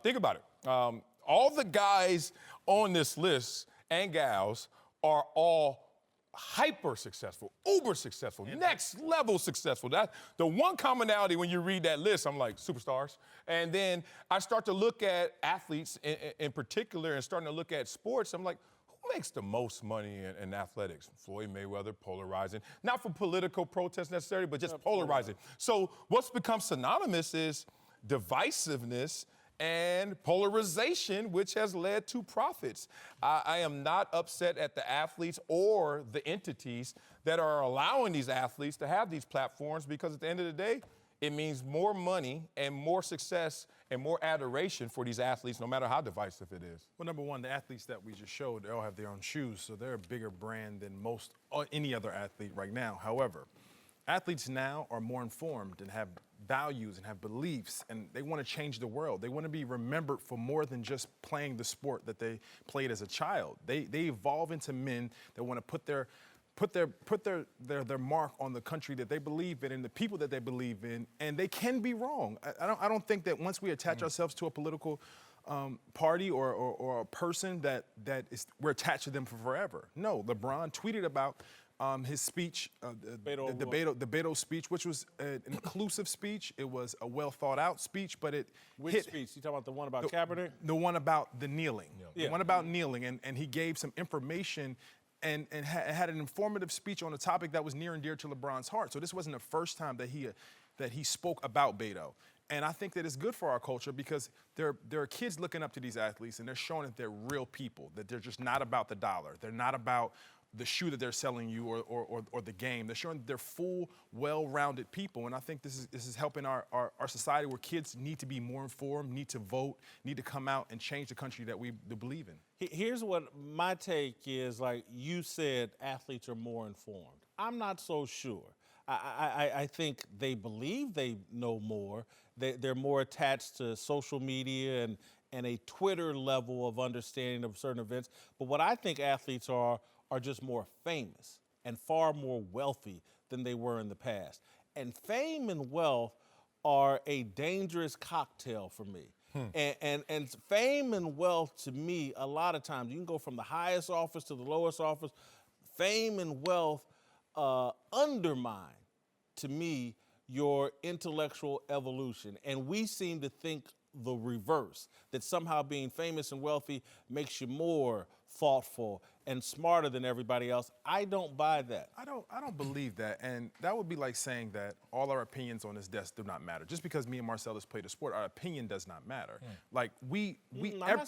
Think about it. All the guys on this list and gals are all hyper successful, uber successful, next level successful. That's the one commonality when you read that list. I'm like, superstars. And then I start to look at athletes in particular and starting to look at sports. I'm like, who makes the most money in athletics? Floyd Mayweather, polarizing. Not for political protest necessarily, but just polarizing. So what's become synonymous is divisiveness and polarization, which has led to profits. I am not upset at the athletes or the entities that are allowing these athletes to have these platforms, because at the end of the day, it means more money and more success and more adoration for these athletes, no matter how divisive it is. Well, number one, the athletes that we just showed, they all have their own shoes, so they're a bigger brand than most any other athlete right now. However, athletes now are more informed and have values and have beliefs, and they want to change the world. They want to be remembered for more than just playing the sport that they played as a child. They evolve into men that want to put their mark on the country that they believe in and the people that they believe in, and they can be wrong. I don't think that once we attach ourselves to a political party or a person that we're attached to them for forever. No, LeBron tweeted about his speech, the Beto speech, which was an inclusive speech. It was a well thought out speech, but it Which speech? You talking about the one about Kaepernick? The one about the kneeling. Yeah. The one about kneeling, and he gave some information and had an informative speech on a topic that was near and dear to LeBron's heart. So this wasn't the first time that he spoke about Beto. And I think that it's good for our culture, because there are kids looking up to these athletes, and they're showing that they're real people, that they're just not about the dollar. They're not about the shoe that they're selling you or the game. They're showing that they're full, well-rounded people. And I think this is helping our society, where kids need to be more informed, need to vote, need to come out and change the country that we believe in. Here's what my take is. Like you said, athletes are more informed. I'm not so sure. I think they believe they know more. They're more attached to social media and a Twitter level of understanding of certain events. But what I think athletes are just more famous and far more wealthy than they were in the past. And fame and wealth are a dangerous cocktail for me. And fame and wealth, to me, a lot of times, you can go from the highest office to the lowest office. Fame and wealth undermine, to me, your intellectual evolution. And we seem to think the reverse, that somehow being famous and wealthy makes you more thoughtful and smarter than everybody else. I don't buy that. I don't believe that, and that would be like saying that all our opinions on this desk do not matter. Just because me and Marcellus played a sport, our opinion does not matter. Like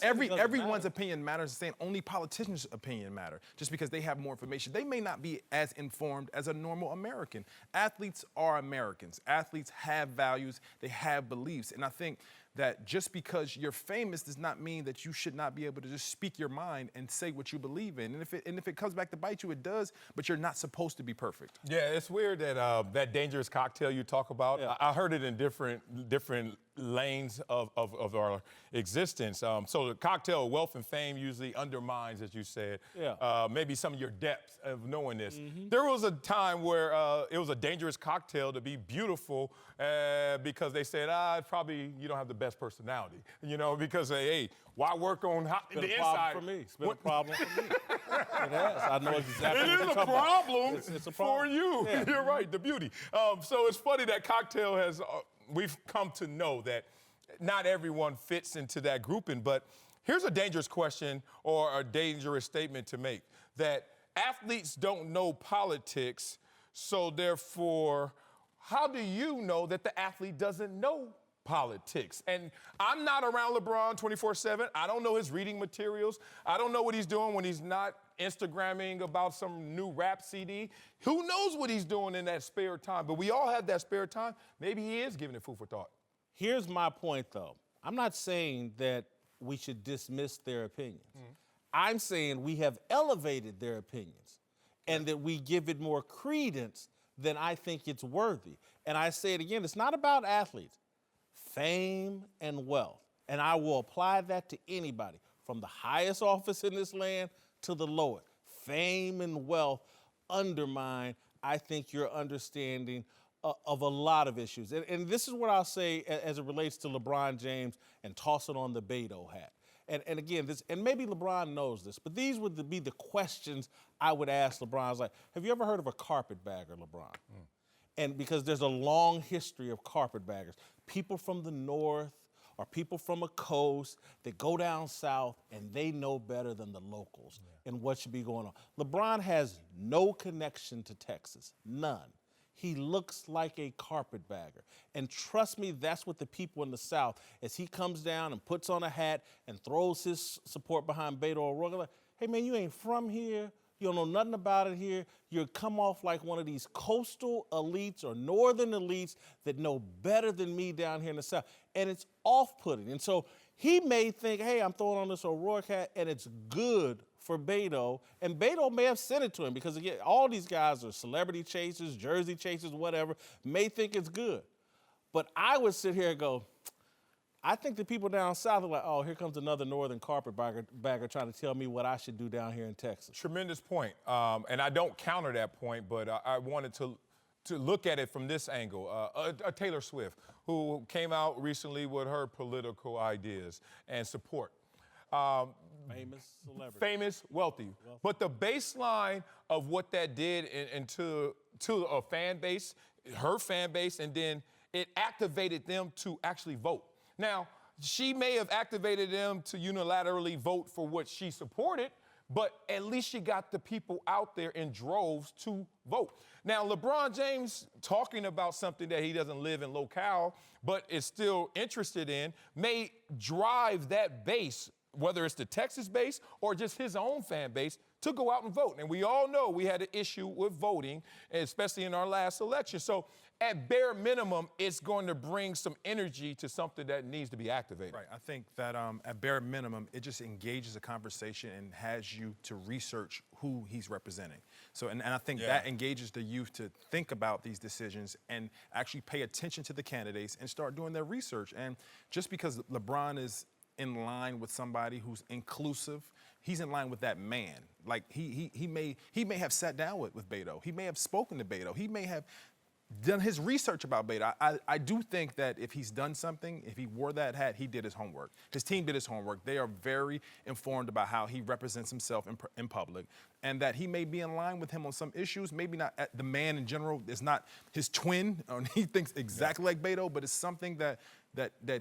everyone's opinion matters. Saying only politicians' opinion matter, just because they have more information. They may not be as informed as a normal American. Athletes are Americans. Athletes have values. They have beliefs, and I think that just because you're famous does not mean that you should not be able to just speak your mind and say what you believe in. And if it comes back to bite you, it does, but you're not supposed to be perfect. Yeah, it's weird that that dangerous cocktail you talk about, I heard it in different lanes of our existence. So the cocktail of wealth and fame usually undermines, as you said, maybe some of your depth of knowing this. There was a time where it was a dangerous cocktail to be beautiful because they said, probably you don't have the best personality, because hey, why work on the inside? For me. It's been a problem for me. It has. I know exactly it what is you're a problem, it's a problem for you. Yeah. You're right, the beauty. So it's funny that cocktail has, we've come to know that not everyone fits into that grouping, but here's a dangerous question or a dangerous statement to make, that athletes don't know politics, so therefore, how do you know that the athlete doesn't know politics? And I'm not around LeBron 24/7. I don't know his reading materials. I don't know what he's doing when he's not Instagramming about some new rap CD. Who knows what he's doing in that spare time? But we all have that spare time. Maybe he is giving it food for thought. Here's my point, though. I'm not saying that we should dismiss their opinions. I'm saying we have elevated their opinions and that we give it more credence than I think it's worthy. And I say it again, it's not about athletes. Fame and wealth. And I will apply that to anybody, from the highest office in this land to the lowest. Fame and wealth undermine, I think, your understanding of a lot of issues. And this is what I'll say as it relates to LeBron James and tossing on the Beto hat. And again, and maybe LeBron knows this, but these would be the questions I would ask LeBron. I was like, have you ever heard of a carpetbagger, LeBron? And because there's a long history of carpetbaggers. People from the North are people from a coast that go down south and they know better than the locals and what should be going on. LeBron has no connection to Texas, none. He looks like a carpetbagger. And trust me, that's what the people in the South, as he comes down and puts on a hat and throws his support behind Beto O'Rourke, like, hey man, you ain't from here. You don't know nothing about it here. You come off like one of these coastal elites or northern elites that know better than me down here in the South. And it's off-putting. And so he may think, hey, I'm throwing on this O'Rourke hat, and it's good for Beto. And Beto may have sent it to him because, again, all these guys are celebrity chasers, jersey chasers, whatever, may think it's good. But I would sit here and go, I think the people down south are like, oh, here comes another northern carpetbagger trying to tell me what I should do down here in Texas. Tremendous point. And I don't counter that point, but I wanted to look at it from this angle. A Taylor Swift, who came out recently with her political ideas and support. Famous celebrity. Famous, wealthy. But the baseline of what that did to a fan base, her fan base, and then it activated them to actually vote. Now, she may have activated them to unilaterally vote for what she supported, but at least she got the people out there in droves to vote. Now, LeBron James talking about something that he doesn't live in locale, but is still interested in, may drive that base, whether it's the Texas base or just his own fan base, to go out and vote. And we all know we had an issue with voting, especially in our last election. So at bare minimum, it's going to bring some energy to something that needs to be activated. Right. I think that at bare minimum, it just engages a conversation and has you to research who he's representing. So, and I think that engages the youth to think about these decisions and actually pay attention to the candidates and start doing their research. And just because LeBron is in line with somebody who's inclusive, he's in line with that man. Like he may have sat down with Beto. He may have spoken to Beto. He may have done his research about Beto. I do think that if he's done something, if he wore that hat, he did his homework. His team did his homework. They are very informed about how he represents himself in public, and that he may be in line with him on some issues. Maybe not the man in general is not his twin, or he thinks exactly like Beto, but it's something that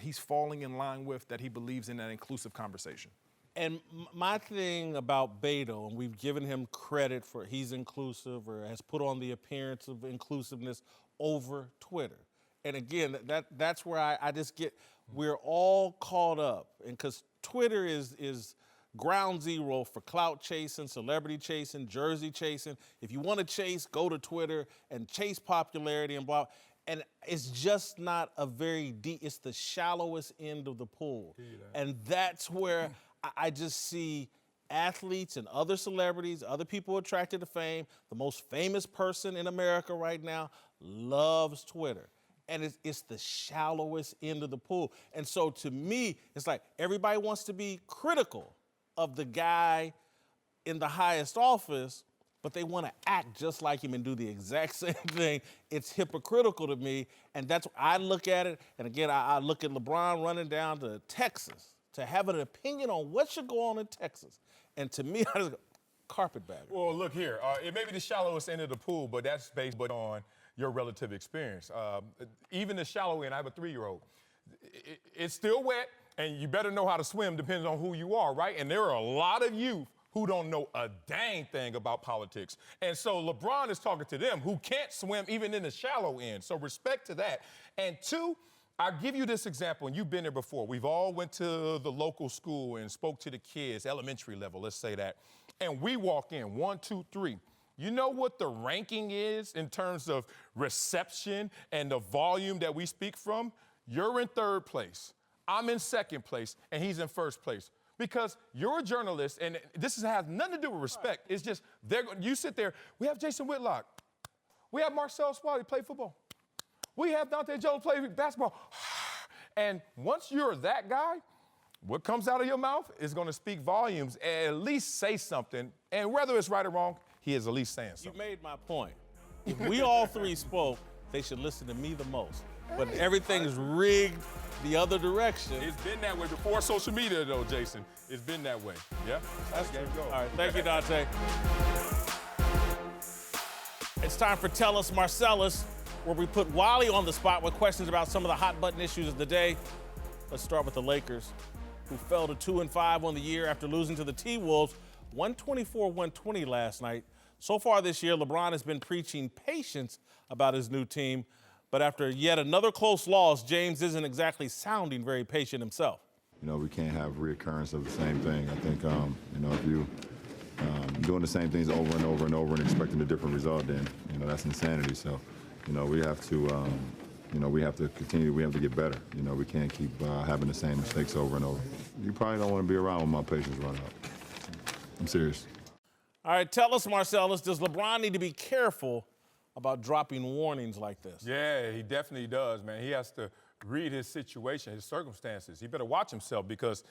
he's falling in line with, that he believes in that inclusive conversation. And my thing about Beto, and we've given him credit for he's inclusive or has put on the appearance of inclusiveness over Twitter. And again, that's where I just get, we're all caught up. And because Twitter is ground zero for clout chasing, celebrity chasing, jersey chasing. If you want to chase, go to Twitter and chase popularity and blah. And it's just not a very deep, it's the shallowest end of the pool. And that's where I just see athletes and other celebrities, other people attracted to fame. The most famous person in America right now loves Twitter. And it's the shallowest end of the pool. And so to me, it's like everybody wants to be critical of the guy in the highest office, but they want to act just like him and do the exact same thing. It's hypocritical to me, and that's I look at it. And again, I look at LeBron running down to Texas to have an opinion on what should go on in Texas. And to me, I just go, carpetbagger. Well, look here. It may be the shallowest end of the pool, but that's based on your relative experience. Even the shallow end, I have a 3-year-old. It's still wet, and you better know how to swim, depends on who you are, right? And there are a lot of youth who don't know a dang thing about politics. And so LeBron is talking to them who can't swim even in the shallow end. So respect to that. And 2, I'll give you this example, and you've been there before. We've all went to the local school and spoke to the kids, elementary level, let's say that. And we walk in, 1, 2, 3. You know what the ranking is in terms of reception and the volume that we speak from? You're in 3rd place. I'm in 2nd place, and he's in 1st place. Because you're a journalist, and this has nothing to do with respect. It's just, you sit there, we have Jason Whitlock. We have Marcellus Wiley play football. We have Dante Jones play basketball. And once you're that guy, what comes out of your mouth is going to speak volumes, and at least say something. And whether it's right or wrong, he is at least saying something. You made my point. If we all 3 spoke, they should listen to me the most. But everything's rigged the other direction. It's been that way before social media, though, Jason. It's been that way. Yeah? That's good. All right, thank you, Dante. It's time for Tell Us Marcellus, where we put Wiley on the spot with questions about some of the hot button issues of the day. Let's start with the Lakers, who fell to 2-5 on the year after losing to the T-Wolves 124-120 last night. So far this year, LeBron has been preaching patience about his new team, but after yet another close loss, James isn't exactly sounding very patient himself. You know, we can't have reoccurrence of the same thing. I think, you know, if you doing the same things over and over and over and expecting a different result, then, you know, that's insanity. So, you know, we have to, you know, we have to continue. We have to get better. You know, we can't keep having the same mistakes over and over. You probably don't want to be around when my patience run out. I'm serious. All right, tell us, Marcellus, does LeBron need to be careful about dropping warnings like this? Yeah, he definitely does, man. He has to read his situation, his circumstances. He better watch himself because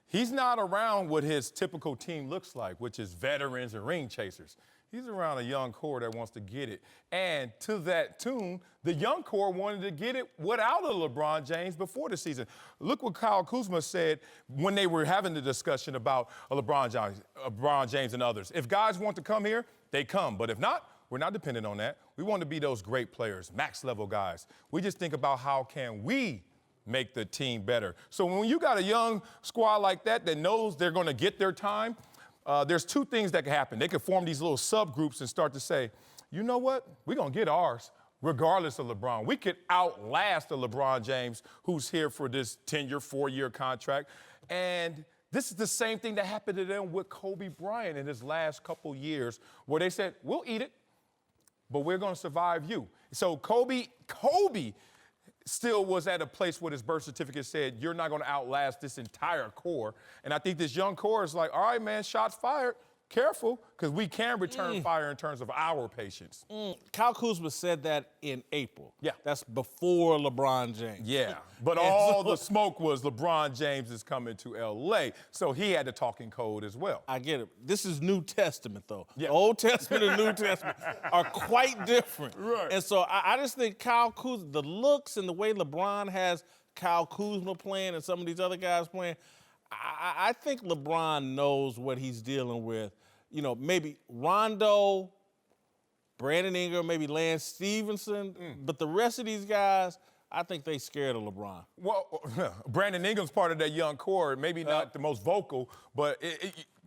he's not around what his typical team looks like, which is veterans and ring chasers. He's around a young core that wants to get it. And to that tune, the young core wanted to get it without a LeBron James before the season. Look what Kyle Kuzma said when they were having the discussion about LeBron James and others. If guys want to come here, they come. But if not, we're not dependent on that. We want to be those great players, max-level guys. We just think about how can we make the team better. So when you got a young squad like that that knows they're going to get their time, there's two things that can happen. They could form these little subgroups and start to say, you know what? We're going to get ours regardless of LeBron. We could outlast a LeBron James who's here for this 10-year, 4-year contract. And this is the same thing that happened to them with Kobe Bryant in his last couple years where they said, we'll eat it, but we're going to survive you. So Kobe still was at a place where his birth certificate said, you're not going to outlast this entire core. And I think this young core is like, all right, man, shots fired. Careful, because we can return fire in terms of our patience. Kyle Kuzma said that in April. Yeah. That's before LeBron James. Yeah, but all the smoke was LeBron James is coming to L.A., so he had the talking code as well. I get it. This is New Testament, though. Yeah. The Old Testament and New Testament are quite different. Right. And so I just think Kyle Kuzma, the looks and the way LeBron has Kyle Kuzma playing and some of these other guys playing, I think LeBron knows what he's dealing with. You know, maybe Rondo, Brandon Ingram, maybe Lance Stevenson, but the rest of these guys, I think they scared of LeBron. Well, Brandon Ingram's part of that young core, maybe not the most vocal, but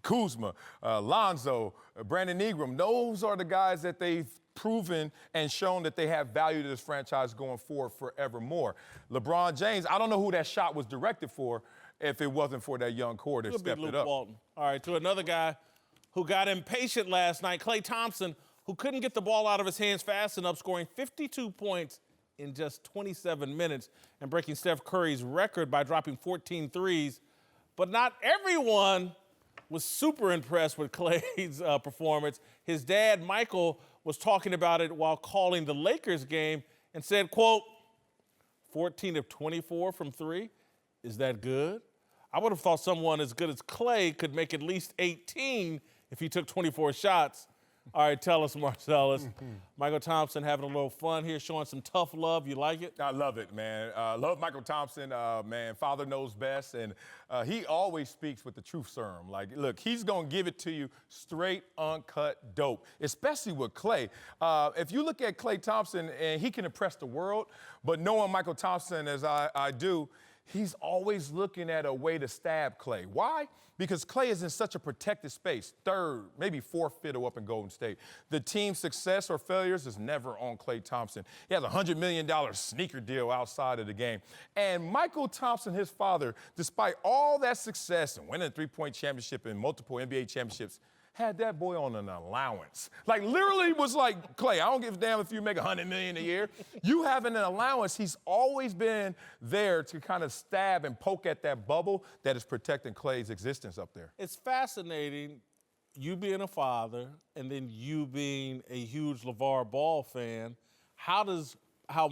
Kuzma, Lonzo, Brandon Ingram, those are the guys that they've proven and shown that they have value to this franchise going forward forevermore. LeBron James, I don't know who that shot was directed for if it wasn't for that young core that stepped it up. Walton. All right, to another guy who got impatient last night, Klay Thompson, who couldn't get the ball out of his hands fast enough, scoring 52 points in just 27 minutes and breaking Steph Curry's record by dropping 14 threes. But not everyone was super impressed with Klay's performance. His dad, Michael, was talking about it while calling the Lakers game and said, quote, 14 of 24 from three, is that good? I would have thought someone as good as Klay could make at least 18 if he took 24 shots. All right, tell us, Marcellus. Michael Thompson having a little fun here, showing some tough love. You like it? I love it, man. Love Michael Thompson, man. Father knows best, and he always speaks with the truth serum. Like, look, he's going to give it to you straight, uncut dope, especially with Klay. If you look at Klay Thompson, and he can impress the world, but knowing Michael Thompson as I do, he's always looking at a way to stab Klay. Why? Because Klay is in such a protected space, third, maybe fourth fiddle up in Golden State. The team's success or failures is never on Klay Thompson. He has a $100 million sneaker deal outside of the game. And Michael Thompson, his father, despite all that success and winning a three-point championship and multiple NBA championships, had that boy on an allowance. Like, literally was like, Klay, I don't give a damn if you make $100 million a year. You having an allowance, he's always been there to kind of stab and poke at that bubble that is protecting Klay's existence up there. It's fascinating, you being a father and then you being a huge LeVar Ball fan. How does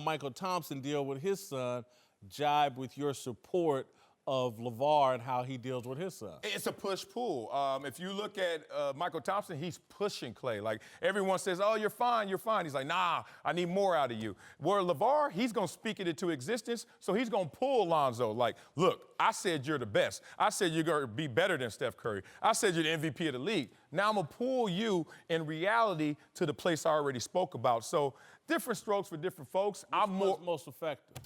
Michael Thompson deal with his son jibe with your support of LeVar and how he deals with his son? It's a push-pull. If you look at Michael Thompson, he's pushing Klay. Like, everyone says, oh, you're fine, you're fine. He's like, nah, I need more out of you. Where LeVar, he's going to speak it into existence, so he's going to pull Lonzo. Like, look, I said you're the best. I said you're going to be better than Steph Curry. I said you're the MVP of the league. Now I'm going to pull you in reality to the place I already spoke about. So different strokes for different folks. Which one's most effective?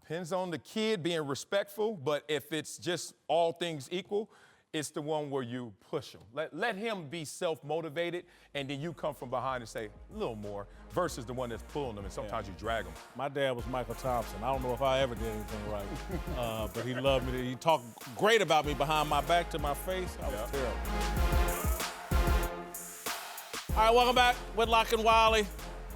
Depends on the kid being respectful, but if it's just all things equal, it's the one where you push him. Let him be self-motivated, and then you come from behind and say a little more, versus the one that's pulling them, and sometimes you drag them. My dad was Michael Thompson. I don't know if I ever did anything right, but he loved me. He talked great about me behind my back to my face. I was terrible. All right, welcome back. Whitlock and Wiley.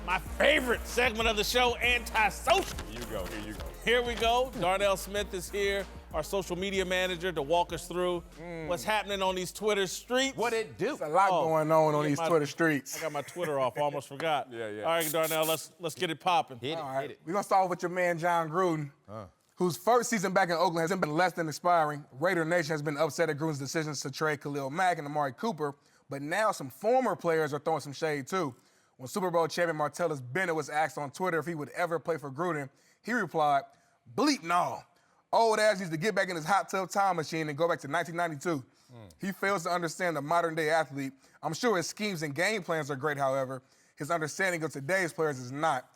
My favorite segment of the show, Antisocial. Here you go, here you go. Here we go. Darnell Smith is here, our social media manager, to walk us through what's happening on these Twitter streets. What it do? There's a lot going on these Twitter streets. I got my Twitter off. I almost forgot. Yeah. All right, Darnell, let's get it popping. Hit it. We're going to start with your man, John Gruden, whose first season back in Oakland has been less than expiring. Raider Nation has been upset at Gruden's decisions to trade Khalil Mack and Amari Cooper, but now some former players are throwing some shade, too. When Super Bowl champion Martellus Bennett was asked on Twitter if he would ever play for Gruden, he replied, "Bleep no. Old ass needs to get back in his hot tub time machine and go back to 1992. He fails to understand the modern-day athlete. I'm sure his schemes and game plans are great, however. His understanding of today's players is not.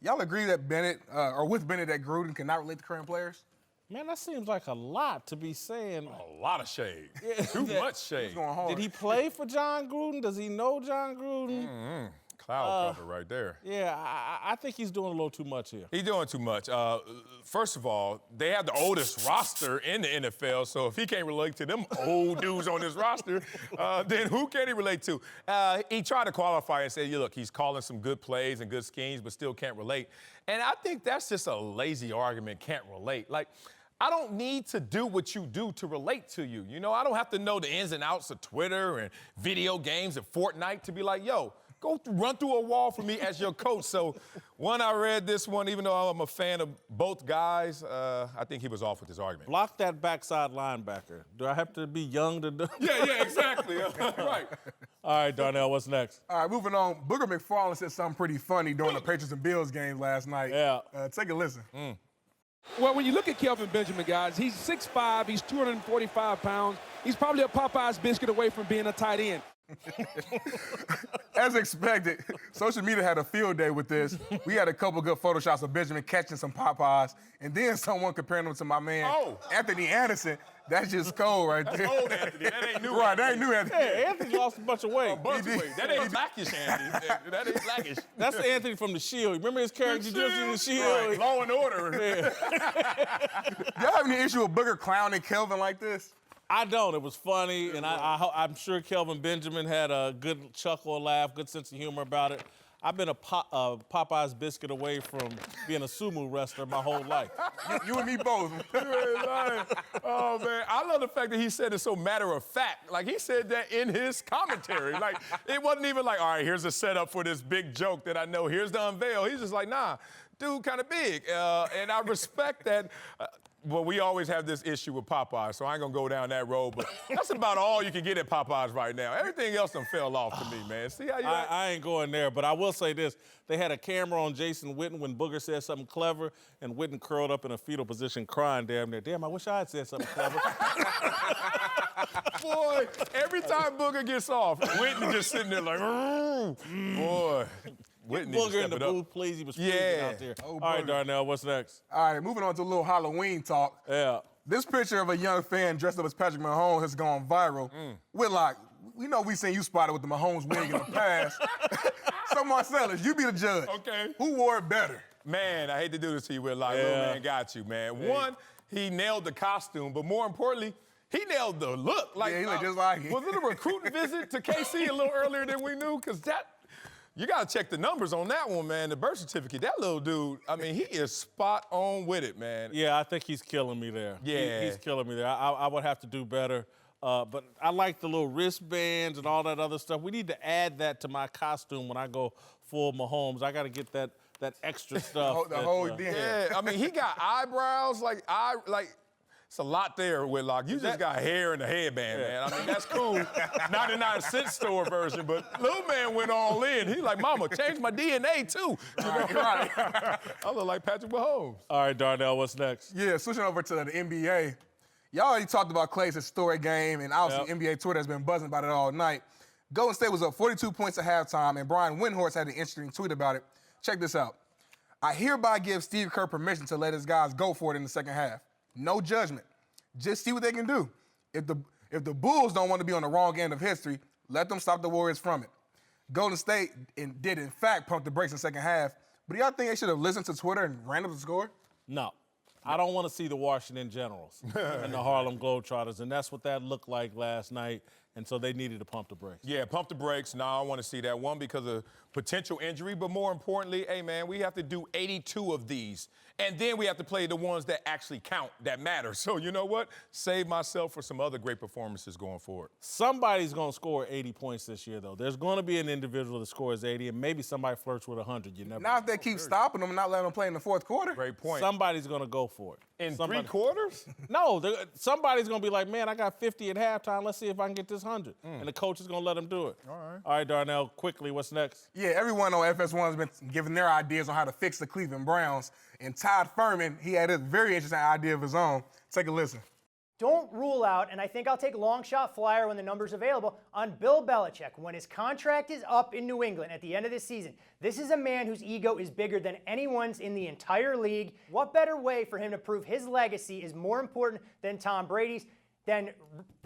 Y'all agree that Bennett, or with Bennett, that Gruden cannot relate to current players? Man, that seems like a lot to be saying. A lot of shade. Too much shade. He's going hard. Did he play for John Gruden? Does he know John Gruden? Cloud cover right there. Yeah, I think he's doing a little too much here. He's doing too much. First of all, they have the oldest roster in the NFL, so if he can't relate to them old dudes on his roster, then who can he relate to? He tried to qualify and say, look, he's calling some good plays and good schemes, but still can't relate. And I think that's just a lazy argument, can't relate. Like, I don't need to do what you do to relate to you. You know, I don't have to know the ins and outs of Twitter and video games and Fortnite to be like, yo, run through a wall for me as your coach. So when I read this one, even though I'm a fan of both guys, I think he was off with his argument. Block that backside linebacker. Do I have to be young to do? Yeah, exactly. Right. All right, Darnell, what's next? All right, moving on. Booger McFarland said something pretty funny during the Patriots and Bills game last night. Yeah. Take a listen. Well, when you look at Kelvin Benjamin, guys, he's 6'5", he's 245 pounds. He's probably a Popeye's biscuit away from being a tight end. As expected, social media had a field day with this. We had a couple good Photoshops of Benjamin catching some Popeyes, and then someone comparing him to my man, Anthony Anderson. That's just cold right there. That's old Anthony. That ain't new. Right, that ain't new Anthony. Hey, Anthony lost a bunch of weight. That ain't blackish, Anthony. That ain't blackish. That's the Anthony from The Shield. Remember his character just in The Shield? Right. Law and Order. Y'all have any issue with Booger clowning Kelvin like this? I don't. It was funny, and I'm sure Kelvin Benjamin had a good chuckle, laugh, good sense of humor about it. I've been a Popeye's biscuit away from being a sumo wrestler my whole life. You and me both. Oh, man. I love the fact that he said it so matter of fact. Like, he said that in his commentary. Like, it wasn't even like, all right, here's a setup for this big joke that I know. Here's the unveil. He's just like, nah, dude kind of big. And I respect that. Well, we always have this issue with Popeyes, so I ain't gonna go down that road, but that's about all you can get at Popeyes right now. Everything else done fell off to me, man. See how you I ain't going there, but I will say this. They had a camera on Jason Witten when Booger said something clever, and Witten curled up in a fetal position crying damn near. Damn, I wish I had said something clever. Boy, every time Booger gets off, Witten just sitting there like, boy. Booger in the booth, please. He was freezing out there. All right, Darnell, what's next? All right, moving on to a little Halloween talk. Yeah. This picture of a young fan dressed up as Patrick Mahomes has gone viral. Whitlock, we know we seen you spotted with the Mahomes wig in the past. So, Marcellus, you be the judge. Okay. Who wore it better? Man, I hate to do this to you, Whitlock. Little man got you, man. Hey. One, he nailed the costume, but more importantly, he nailed the look. Like, yeah, he looked just like him. Was it a recruiting visit to KC a little earlier than we knew? Because you got to check the numbers on that one, man. The birth certificate, that little dude, I mean, he is spot on with it, man. Yeah, I think he's killing me there. Yeah. He's killing me there. I would have to do better. But I like the little wristbands and all that other stuff. We need to add that to my costume when I go full Mahomes. I got to get that extra stuff. The whole thing. Yeah, I mean, he got eyebrows, it's a lot there, Whitlock. You just got hair and a headband, man. I mean, that's cool. 99-cent store version, but little man went all in. He's like, Mama, change my DNA, too. You know? Right. I look like Patrick Mahomes. All right, Darnell, what's next? Yeah, switching over to the NBA. Y'all already talked about Klay's historic game, and obviously NBA Twitter has been buzzing about it all night. Golden State was up 42 points at halftime, and Brian Windhorst had an interesting tweet about it. Check this out. I hereby give Steve Kerr permission to let his guys go for it in the second half. No judgment. Just see what they can do. If the Bulls don't want to be on the wrong end of history, let them stop the Warriors from it. Golden State did, in fact, pump the brakes in the second half, but do y'all think they should have listened to Twitter and ran up the score? No. I don't want to see the Washington Generals and the Harlem Globetrotters, and that's what that looked like last night, and so they needed to pump the brakes. Yeah, pump the brakes. No, I want to see that. One, because of potential injury, but more importantly, hey, man, we have to do 82 of these, and then we have to play the ones that actually count, that matter. So you know what? Save myself for some other great performances going forward. Somebody's going to score 80 points this year, though. There's going to be an individual that scores 80, and maybe somebody flirts with 100. You never Now, if they keep stopping them and not letting them play in the fourth quarter. Great point. Somebody's going to go for it. In 3 quarters? No, somebody's going to be like, man, I got 50 at halftime. Let's see if I can get this 100. And the coach is going to let them do it. All right, Darnell, quickly, what's next? Yeah, everyone on FS1 has been giving their ideas on how to fix the Cleveland Browns. And Todd Furman, he had a very interesting idea of his own. Take a listen. Don't rule out, and I think I'll take long shot flyer when the number's available, on Bill Belichick when his contract is up in New England at the end of this season. This is a man whose ego is bigger than anyone's in the entire league. What better way for him to prove his legacy is more important than Tom Brady's, than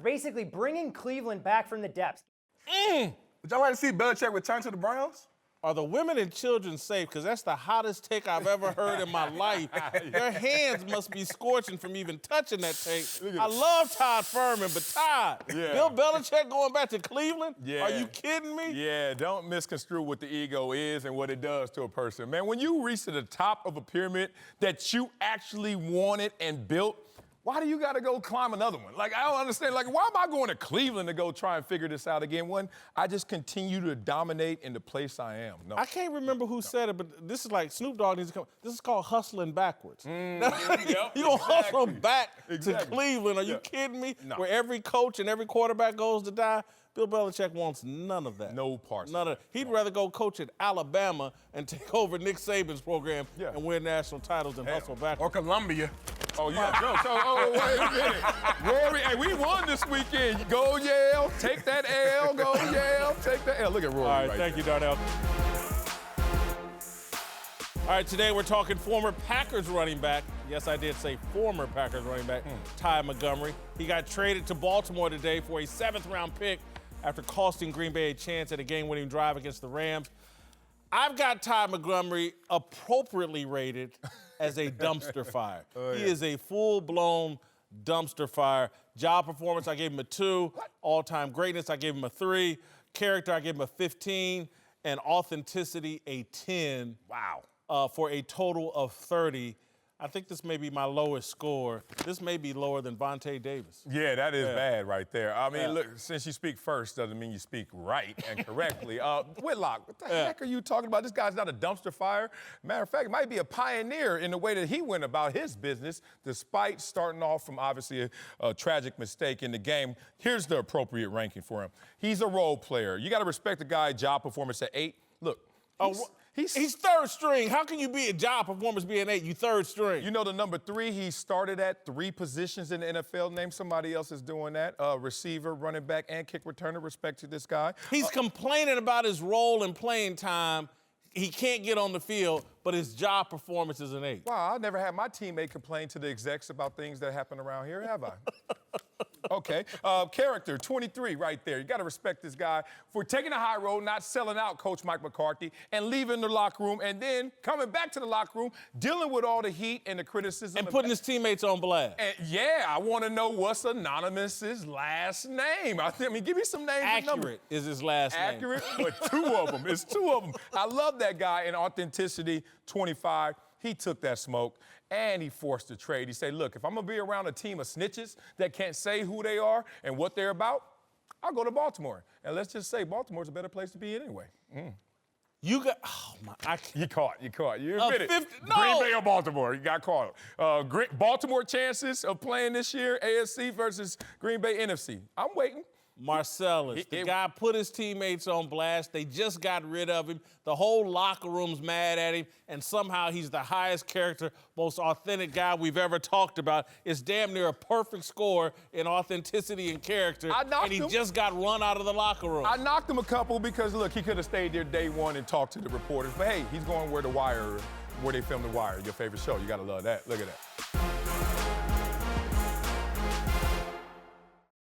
basically bringing Cleveland back from the depths? Would y'all like to see Belichick return to the Browns? Are the women and children safe? Because that's the hottest take I've ever heard in my life. Their hands must be scorching from even touching that take. I love Todd Furman, but Todd, Bill Belichick going back to Cleveland? Yeah. Are you kidding me? Yeah, don't misconstrue what the ego is and what it does to a person. Man, when you reach to the top of a pyramid that you actually wanted and built, why do you got to go climb another one? Like, I don't understand. Like, why am I going to Cleveland to go try and figure this out again? One, I just continue to dominate in the place I am. No. I can't remember who said it, but this is like Snoop Dogg needs to come. This is called hustling backwards. You going to hustle back to Cleveland. Are you kidding me? No. Where every coach and every quarterback goes to die. Bill Belichick wants none of that. No parts. None of that. He'd rather go coach at Alabama and take over Nick Saban's program and win national titles and hustle back. Or Columbia. Oh, yeah. Wait a minute. Rory, hey, we won this weekend. Go Yale. Take that L. Go Yale. Take that L. Look at Rory. All right, thank you, Darnell. All right, today we're talking former Packers running back. Yes, I did say former Packers running back, Ty Montgomery. He got traded to Baltimore today for a 7th-round pick after costing Green Bay a chance at a game-winning drive against the Rams. I've got Ty Montgomery appropriately rated as a dumpster fire. He is a full-blown dumpster fire. Job performance, I gave him a 2. All-time greatness, I gave him a 3. Character, I gave him a 15. And authenticity, a 10. Wow. For a total of 30. I think this may be my lowest score. This may be lower than Vontae Davis. Yeah, that is bad right there. I mean, look, since you speak first doesn't mean you speak right and correctly. Whitlock, what the heck are you talking about? This guy's not a dumpster fire. Matter of fact, he might be a pioneer in the way that he went about his business, despite starting off from obviously a tragic mistake in the game. Here's the appropriate ranking for him. He's a role player. You got to respect the guy, job performance at 8. Look, he's third string. How can you be a job performance being 8? You third string. You know the number 3, he started at 3 positions in the NFL. Name somebody else is doing that. Receiver, running back, and kick returner. Respect to this guy. He's complaining about his role and playing time. He can't get on the field, but his job performance is an 8. Wow, I never had my teammate complain to the execs about things that happen around here, have I? Okay, character, 23 right there. You got to respect this guy for taking a high road, not selling out Coach Mike McCarthy, and leaving the locker room, and then coming back to the locker room, dealing with all the heat and the criticism. And putting his teammates on blast. And yeah, I want to know what's Anonymous's last name. I mean, give me some names and numbers. Accurate is his last name. Accurate, but 2 of them. It's 2 of them. I love that guy in authenticity, 25. He took that smoke, and he forced the trade. He said, look, if I'm going to be around a team of snitches that can't say who they are and what they're about, I'll go to Baltimore. And let's just say Baltimore's a better place to be anyway. You got, oh my, You caught. You admit it. 50, no. Green Bay or Baltimore, you got caught. Baltimore chances of playing this year, AFC versus Green Bay NFC. I'm waiting. Marcellus. The guy put his teammates on blast. They just got rid of him. The whole locker room's mad at him, and somehow he's the highest character, most authentic guy we've ever talked about. It's damn near a perfect score in authenticity and character, and he just got run out of the locker room. I knocked him a couple because, look, he could have stayed there day one and talked to the reporters. But, hey, he's going where they film The Wire, your favorite show. You got to love that. Look at that.